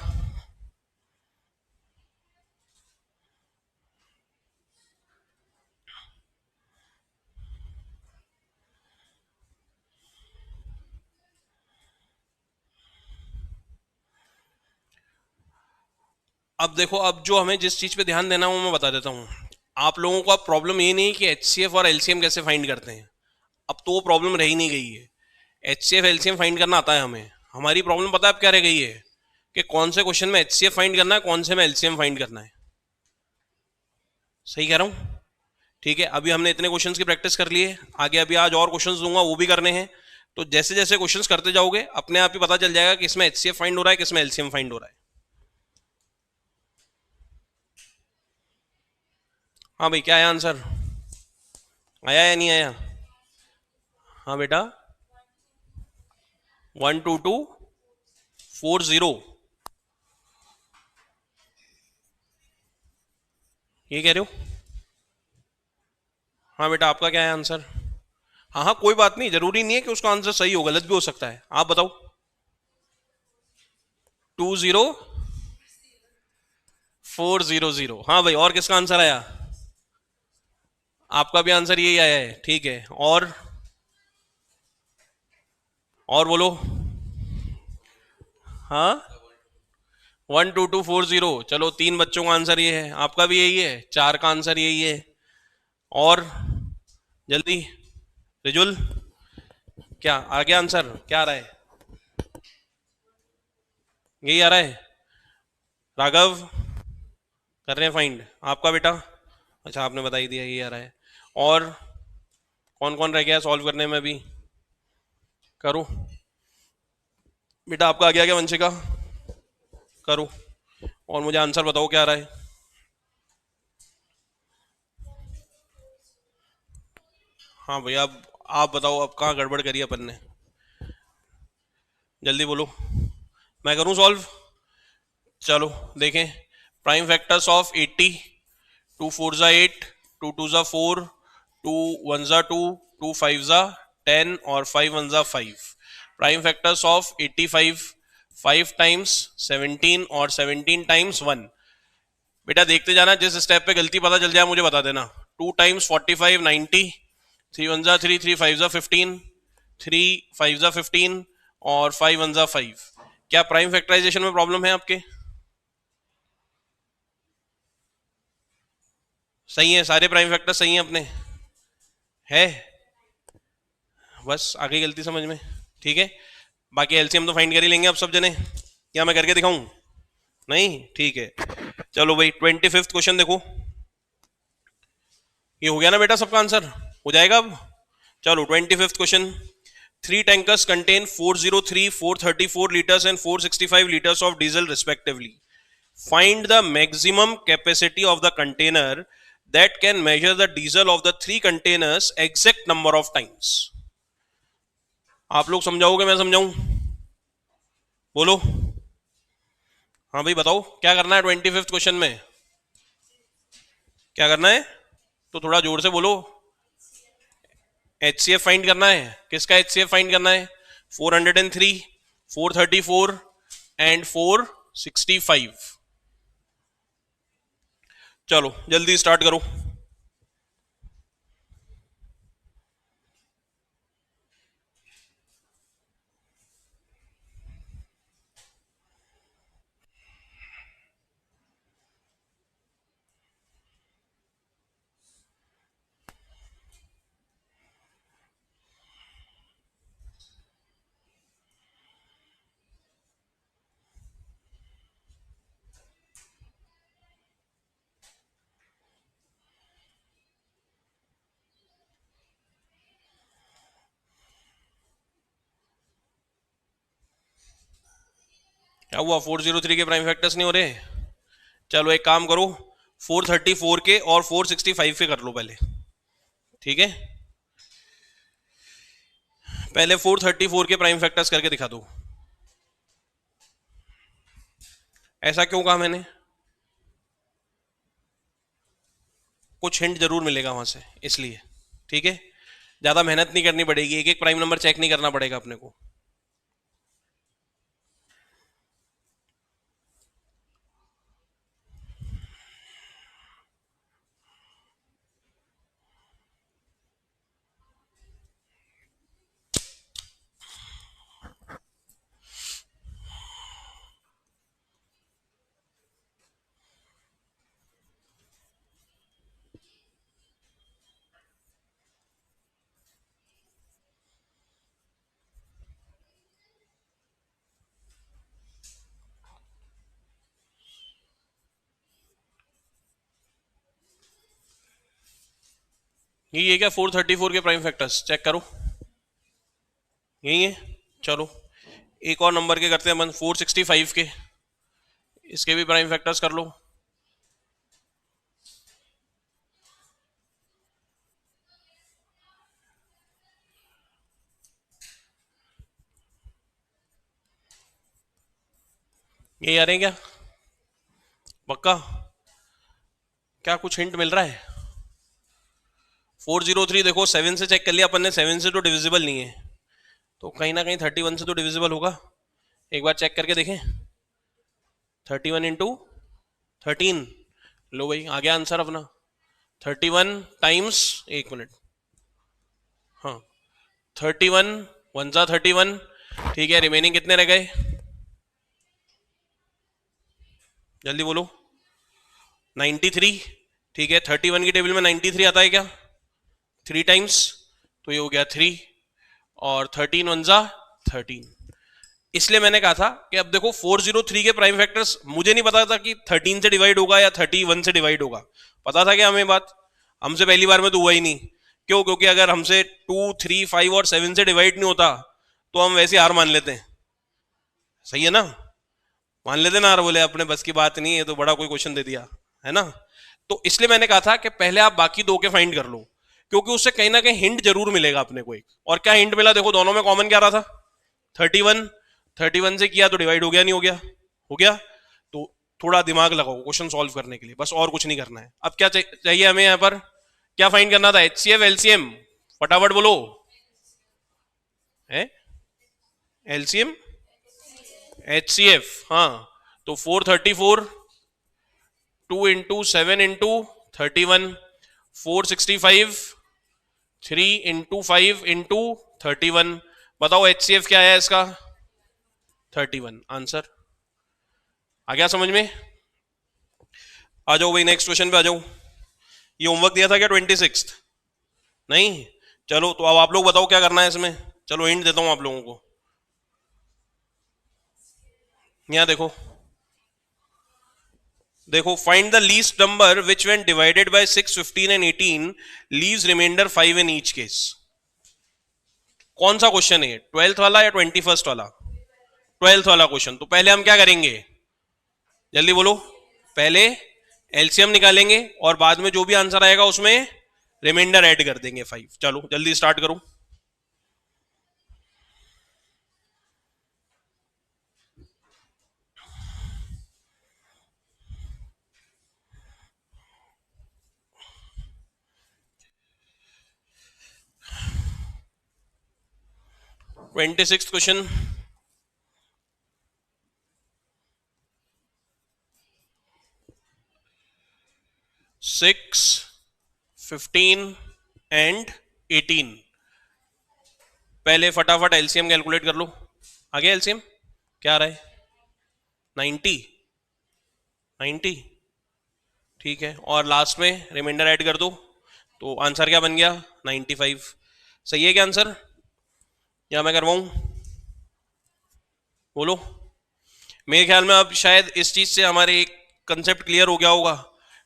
अब देखो, अब जो हमें जिस चीज पे ध्यान देना है वो मैं बता देता हूँ. आप लोगों को अब प्रॉब्लम ये नहीं कि एचसीएफ और एलसीएम कैसे फाइंड करते हैं. अब तो वो प्रॉब्लम रही नहीं गई है. एचसीएफ एलसीएम फाइंड करना आता है हमें. हमारी प्रॉब्लम पता है अब क्या रह गई है? कि कौन से क्वेश्चन में एचसीएफ फाइंड करना है, कौन से में एलसीएम फाइंड करना है. सही कह रहा हूँ? ठीक है. अभी हमने इतने क्वेश्चंस की प्रैक्टिस कर ली है. आगे अभी आज और क्वेश्चंस दूंगा, वो भी करने हैं. तो जैसे जैसे क्वेश्चंस करते जाओगे अपने आप ही पता चल जाएगा कि इसमें एचसीएफ फाइंड हो रहा है, किसमें एलसीएम फाइंड हो रहा है. हाँ भाई, क्या आया आंसर? आया या नहीं आया? हाँ बेटा, 12240. ये कह रहे हो? हाँ बेटा, आपका क्या है आंसर? हाँ हाँ, कोई बात नहीं, जरूरी नहीं है कि उसका आंसर सही हो, गलत भी हो सकता है. आप बताओ. 20400. हाँ भाई, और किसका आंसर आया? आपका भी आंसर यही आया है. ठीक है. और बोलो. हाँ, 12240. चलो, 3 बच्चों का आंसर ये है. आपका भी यही है. 4 का आंसर यही है. और जल्दी, रिजुल, क्या आ गया आंसर? क्या आ रहा है? यही आ रहा है. राघव, कर रहे हैं फाइंड. आपका बेटा? अच्छा, आपने बता ही दिया, यही आ रहा है. और कौन कौन रह गया सॉल्व करने में? अभी करो बेटा. आपका आ गया क्या वंशिका? करो. और मुझे आंसर बताओ क्या आ रहा है. हाँ भैया, अब आप बताओ, अब कहाँ गड़बड़ करी अपन ने? जल्दी बोलो. मैं करूँ सॉल्व? चलो देखें. Prime factors of 80. 2 4 जा 8, 2 2 जा 4, 2 1 जा 2, 2 5 जा 10 और 5 1 जा 5. Prime factors of 85. 5 टाइम्स 17 और 17 टाइम्स 1. बेटा देखते जाना, जिस स्टेप पे गलती पता चल जाए मुझे बता देना. 2 टाइम्स 45 90. 3 1 जा 3, 3 5 जा 15, 3 5 जा 15 और 5 1 जा 5. क्या प्राइम फैक्टराइजेशन में प्रॉब्लम है आपके? सही है, सारे प्राइम फैक्टर सही हैं अपने? है? बस आ गई गलती समझ में. ठीक है. बाकी एलसीएम तो फाइंड कर ही लेंगे अब सब जने, या मैं करके दिखाऊं? नहीं, ठीक है. चलो भाई, 25th क्वेश्चन देखो. ये हो गया ना बेटा सबका आंसर? हो जाएगा अब. चलो 25th question. 3 tankers contain 403, 434 liters and 465 liters of diesel respectively. Find the maximum capacity of the container that can measure the diesel of the 3 containers exact number of times. आप लोग समझाओगे मैं समझाऊं? बोलो. हाँ भाई बताओ क्या करना है 25th क्वेश्चन में, क्या करना है? तो थोड़ा जोर से बोलो. HCF फाइंड करना है. किसका HCF फाइंड करना है? 403, 434 एंड 465. चलो जल्दी स्टार्ट करो. क्या हुआ? 403 के प्राइम फैक्टर्स नहीं हो रहे? चलो एक काम करो, 434 के और 465 के कर लो पहले. ठीक है, पहले 434 के प्राइम फैक्टर्स करके दिखा दो. ऐसा क्यों कहा मैंने? कुछ हिंट जरूर मिलेगा वहां से, इसलिए. ठीक है, ज्यादा मेहनत नहीं करनी पड़ेगी, एक एक प्राइम नंबर चेक नहीं करना पड़ेगा अपने को. यही है क्या 434 के प्राइम फैक्टर्स? चेक करो, यही है. चलो एक और नंबर के करते हैं अपन, 465 के. इसके भी प्राइम फैक्टर्स कर लो. यही आ रहे हैं क्या? पक्का? क्या कुछ हिंट मिल रहा है? 403 देखो 7 से चेक कर लिया अपन ने, 7 से तो डिविजिबल नहीं है, तो कहीं ना कहीं 31 से तो डिविजिबल होगा. एक बार चेक करके देखें. 31 इंटू 13, लो भाई आ गया आंसर अपना. 31 टाइम्स, एक मिनट, हाँ 31 वन जा 31. ठीक है, रिमेनिंग कितने रह गए? जल्दी बोलो. 93. ठीक है, 31 की टेबल में 93 आता है क्या? 3 टाइम्स, तो ये हो गया 3, और 13 वन जा 13. इसलिए मैंने कहा था कि अब देखो 403 के प्राइम फैक्टर्स मुझे नहीं पता था कि 13 से डिवाइड होगा या 31 से डिवाइड होगा. पता था क्या हमें? बात हमसे पहली बार में तो हुआ ही नहीं. क्यों? क्योंकि अगर हमसे 2, 3, 5 और 7 से डिवाइड नहीं होता तो हम वैसे हार मान लेते हैं. सही है ना? मान लेते ना हार, बोले अपने बस की बात नहीं है, तो बड़ा कोई क्वेश्चन दे दिया है ना. तो इसलिए मैंने कहा था कि पहले आप बाकी दो के फाइंड कर लो, क्योंकि उससे कहीं ना कहीं हिंट जरूर मिलेगा अपने को एक. और क्या हिंट मिला? देखो दोनों में कॉमन क्या रहा था? 31. 31 से किया तो डिवाइड हो गया, नहीं हो गया? हो गया. तो थोड़ा दिमाग लगाओ क्वेश्चन सॉल्व करने के लिए, बस और कुछ नहीं करना है. अब क्या चाहिए हमें? यहाँ पर क्या फाइंड करना था? HCF LCM, फटाफट बोलो. है LCM HCF, हाँ. तो 434, 2 इंटू 7 इंटू 31, 465, 3 इंटू 5 इंटू 31. बताओ HCF क्या है इसका? 31. आंसर आ गया समझ में? आ जाओ भाई नेक्स्ट क्वेश्चन पे आ जाओ. ये होमवर्क दिया था क्या 26? नहीं. चलो तो अब आप लोग बताओ क्या करना है इसमें. चलो हिंट देता हूं आप लोगों को. यहां देखो, देखो find the least number which when divided by 6, 15 and 18 leaves remainder 5 in each case. कौन सा क्वेश्चन है, 12th वाला या 21st वाला? 12th वाला क्वेश्चन। तो पहले हम क्या करेंगे, जल्दी बोलो। पहले एलसीएम निकालेंगे और बाद में जो भी आंसर आएगा उसमें रिमाइंडर ऐड कर देंगे 5। चलो जल्दी स्टार्ट करो। Twenty six question, 6, 15 and 18। पहले फटाफट एलसीएम कैलकुलेट कर लो। आगे एलसीएम क्या आ रहा है, 90, 90, ठीक है। और लास्ट में रिमाइंडर ऐड कर दो, तो आंसर क्या बन गया, 95। सही है क्या आंसर, या मैं करवाऊं, बोलो। मेरे ख्याल में अब शायद इस चीज से हमारे एक कंसेप्ट क्लियर हो गया होगा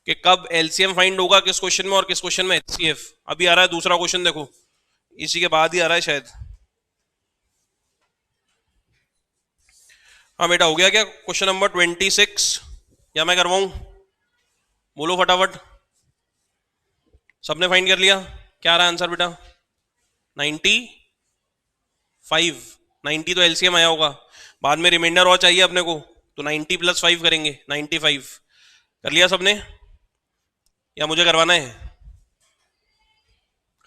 कि कब एलसीएम फाइंड होगा किस क्वेश्चन में और किस क्वेश्चन में एचसीएफ। अभी आ रहा है दूसरा क्वेश्चन, देखो इसी के बाद ही आ रहा है शायद। हाँ बेटा, हो गया क्या क्वेश्चन नंबर 26, या मैं करवाऊं, बोलो फटाफट। सबने फाइंड कर लिया, क्या आ रहा है आंसर बेटा, 95। 90 तो एलसीएम आया होगा, बाद में रिमाइंडर और चाहिए अपने को, तो 90 + 5 करेंगे, 95। कर लिया सबने, या मुझे करवाना है,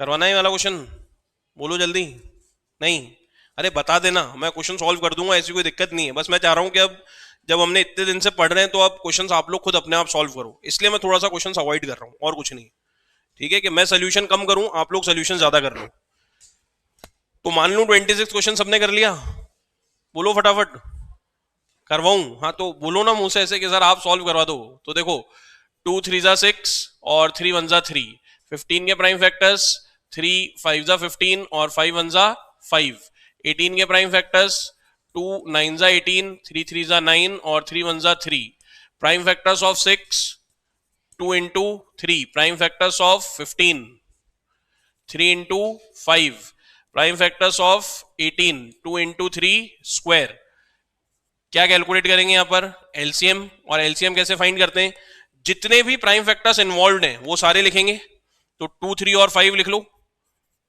करवाना है वाला क्वेश्चन, बोलो जल्दी। नहीं, अरे बता देना, मैं क्वेश्चन सॉल्व कर दूंगा, ऐसी कोई दिक्कत नहीं है। बस मैं चाह रहा हूं कि अब जब हमने इतने दिन से पढ़ रहे हैं तो अब क्वेश्चंस आप लोग खुद अपने आप सॉल्व करो, इसलिए मैं थोड़ा सा क्वेश्चंस अवॉइड कर रहा हूं, और कुछ नहीं। ठीक है, कि मैं सोल्यूशन कम करूं, आप लोग सोल्यूशन ज्यादा कर लो। तो मान लूं 26 क्वेश्चन सबने कर लिया, बोलो फटाफट। करवाऊं, हाँ तो बोलो ना मुंह से ऐसे कि सर आप सॉल्व करवा दो। तो देखो 2 3 ज़ा 6 और 3 1 ज़ा 3, 15 के प्राइम फैक्टर्स 3 5 ज़ा 15 और 5 1 ज़ा 5, 18 के प्राइम फैक्टर्स 2 9 ज़ा 18, 3 3 ज़ा 9 और 3 1 ज़ा 3। Prime factors of 6, 2 into 3, prime factors of 15, 3 into 5, prime factors of 18, 2 into 3 square. क्या कैलकुलेट करेंगे यहां पर, एलसीएम। और एलसीएम कैसे फाइंड करते हैं, जितने भी प्राइम फैक्टर्स इन्वॉल्व हैं वो सारे लिखेंगे। तो 2 3 और 5 लिख लो,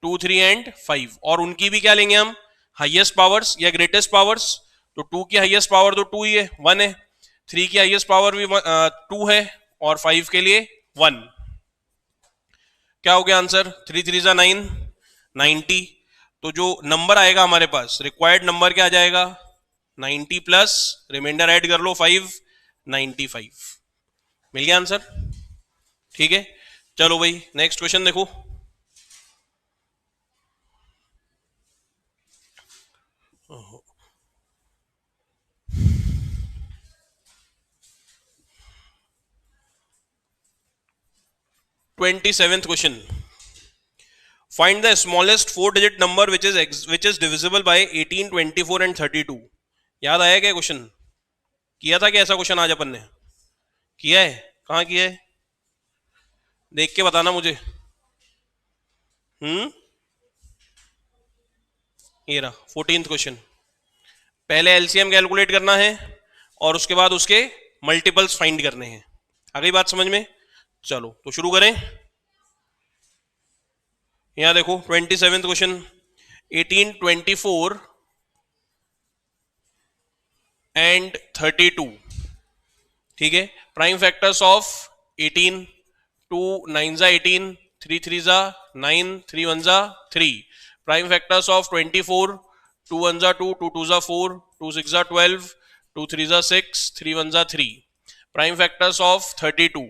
2 3 एंड 5, और उनकी भी क्या लेंगे हम, हाईएस्ट पावर्स या ग्रेटेस्ट पावर्स। तो 2 की हाईएस्ट पावर तो 2 ही है, 1 है। 3 की हाईएस्ट पावर भी 2 है, और 5 के लिए 1। क्या हो गया आंसर, 3 3 ज़ा 9, 90। तो जो नंबर आएगा हमारे पास, रिक्वायर्ड नंबर क्या आ जाएगा, 90 प्लस रिमाइंडर ऐड कर लो 5, 95। मिल गया आंसर, ठीक है। चलो भाई नेक्स्ट क्वेश्चन देखो। Twenty seventh question, find the smallest 4 digit number which is divisible by 18, 24 and 32। याद आया क्या क्वेश्चन, किया था क्या ऐसा क्वेश्चन आज अपन ने, किया है, कहाँ किया है, देख के बताना मुझे। ये रहा 14th क्वेश्चन। पहले एलसीएम कैलकुलेट करना है और उसके बाद उसके मल्टीपल्स फाइंड करने हैं। आ गई बात समझ में, चलो तो शुरू करें। यहां देखो 27th क्वेश्चन, 18, 24 एंड 32, ठीक है। प्राइम फैक्टर्स ऑफ 18, 2 9 ज़ा 18, 3 3 ज़ा 9, 3 1 ज़ा 3। प्राइम फैक्टर्स ऑफ 24, 2 1 ज़ा 2, 2 2 ज़ा 4, 2 6 ज़ा 12, 2 3 ज़ा 6, 3 1 ज़ा 3। प्राइम फैक्टर्स ऑफ 32,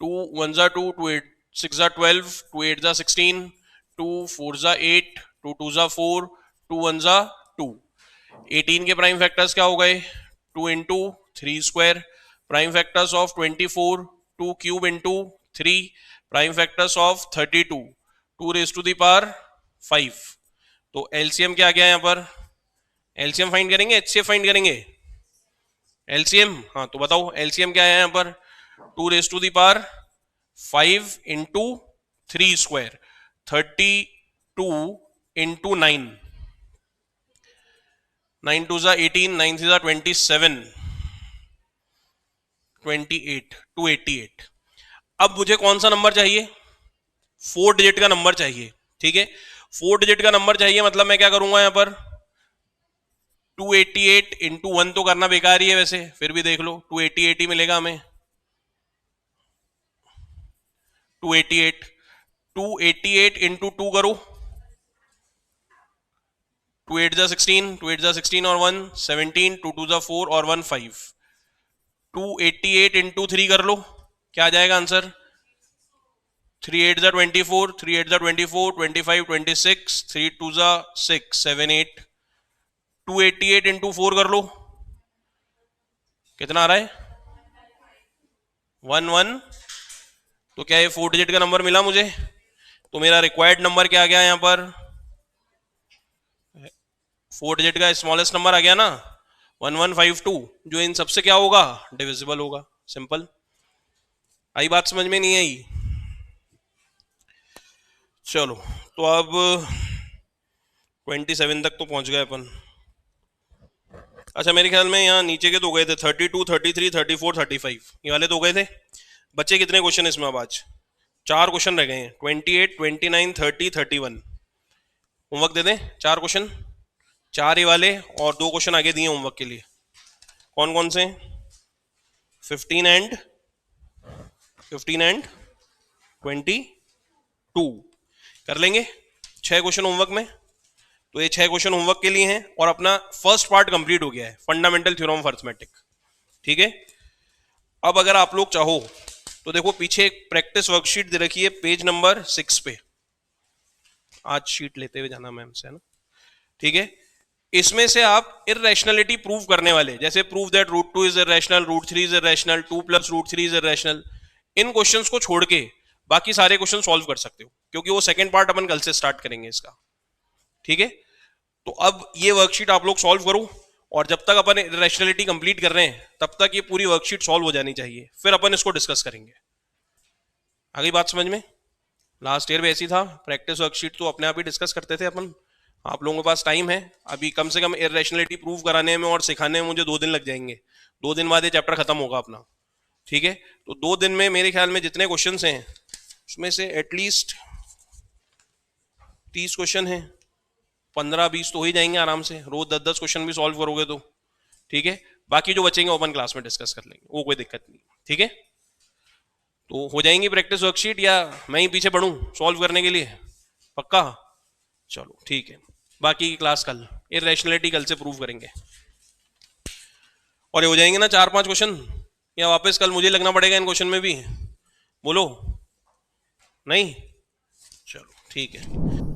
2 1 ज़ा 2, 2 8 6 ज़ा 12, 2 8 ज़ा 16, 2 4 ज़ा 8, 2 2 ज़ा 4, 2 1 ज़ा 2। 18 के प्राइम फैक्टर्स क्या हो गए, 2 into 3 square. Prime factors of 24, 2 cube into 3। Prime factors of 32, 2 raise to the power 5। तो एलसीएम क्या आ गया यहाँ पर, एलसीएम फाइंड करेंगे एचसीएफ फाइंड करेंगे, एलसीएम। हाँ तो बताओ एलसीएम क्या है यहाँ पर, 2 raise to the power 5 into 3 square, 32 into 9, 9 2 जा 18, 9 3 जा 27, 28, 288। अब मुझे कौन सा नंबर चाहिए? 4 डिजिट का नंबर चाहिए। ठीक है, 4 डिजिट का नंबर चाहिए, मतलब मैं क्या करूंगा यहां पर 288 इंटू 1 तो करना बेकार ही है वैसे, फिर भी देख लो 288 ही मिलेगा हमें। 288 288 इंटू 2 करो, 2 8 जा 16, 2 8 जा 16 और 1 17, 2 2 जा 4 और 1 5। 288 इंटू 3 कर लो, क्या आ जाएगा आंसर? 3 8 जा 24, 3 8 जा 24, 25 26, 3 2 जा 6 7 8। 288 इंटू 4 कर लो, कितना आ रहा है? 1 1। तो क्या ये 4 डिजिट का नंबर मिला मुझे? तो मेरा रिक्वायर्ड नंबर क्या आ गया यहां पर? 4 डिजिट का स्मॉलेस्ट नंबर आ गया ना, 1152, जो इन सबसे क्या होगा? डिविजिबल होगा। सिंपल। आई बात समझ में? नहीं आई? चलो, तो अब 27 तक तो पहुंच गए अपन। अच्छा, मेरे ख्याल में यहाँ नीचे के तो गए थे 32, 33, 34, 35, ये वाले तो गए थे। बच्चे कितने क्वेश्चन इसमें? अब आज 4 क्वेश्चन रह गए हैं, 28, 29, 30, 31। होमवर्क दे दें 4 क्वेश्चन, 4 ये वाले और 2 क्वेश्चन आगे दिए होमवर्क के लिए। कौन कौन से? 15 एंड 22 कर लेंगे। 6 क्वेश्चन होमवर्क में, तो ये 6 क्वेश्चन होमवर्क के लिए हैं और अपना फर्स्ट पार्ट कंप्लीट हो गया है, फंडामेंटल थ्योरम ऑफ अरिथमेटिक। ठीक है, अब अगर आप लोग चाहो तो देखो पीछे एक प्रैक्टिस वर्कशीट दे रखी है पेज नंबर 6 पे। आज शीट लेते हुए जाना मैम से, है ना? ठीक है, इसमें से आप इररेशनलिटी प्रूव करने वाले, जैसे prove that root 2 is irrational, root 3 is irrational, 2 plus root 3 is irrational, इन क्वेश्चंस को छोड़ के बाकी सारे क्वेश्चन सॉल्व कर सकते हो, क्योंकि वो सेकंड पार्ट अपन कल से स्टार्ट करेंगे इसका। ठीक है, तो अब ये वर्कशीट आप लोग सॉल्व करो, और जब तक अपन इररेशनलिटी कंप्लीट कर रहे हैं तब तक ये पूरी वर्कशीट सॉल्व हो जानी चाहिए, फिर अपन इसको डिस्कस करेंगे। आगे बात समझ में? लास्ट ईयर भी ऐसी था, प्रैक्टिस वर्कशीट तो अपने आप ही डिस्कस करते थे अपन। आप लोगों के पास टाइम है अभी, कम से कम इररेशनलिटी प्रूव कराने में और सिखाने में मुझे 2 दिन लग जाएंगे। 2 दिन बाद ये चैप्टर खत्म होगा अपना। ठीक है, तो 2 दिन में मेरे ख्याल में जितने क्वेश्चन हैं उसमें से एटलीस्ट 30 क्वेश्चन हैं, 15-20 तो हो ही जाएंगे आराम से, रोज 10-10 क्वेश्चन भी सॉल्व करोगे तो। ठीक है, बाकी जो बचेंगे ओपन क्लास में डिस्कस कर लेंगे, वो कोई दिक्कत नहीं। ठीक है, तो हो जाएंगी प्रैक्टिस वर्कशीट, या मैं ही पीछे पढ़ूं सॉल्व करने के लिए? पक्का? चलो ठीक है, बाकी की क्लास कल, इररेशनलिटी कल से प्रूव करेंगे। और ये हो जाएंगे ना 4-5 क्वेश्चन, या वापस कल मुझे लगना पड़ेगा इन क्वेश्चन में भी? बोलो नहीं? चलो ठीक है।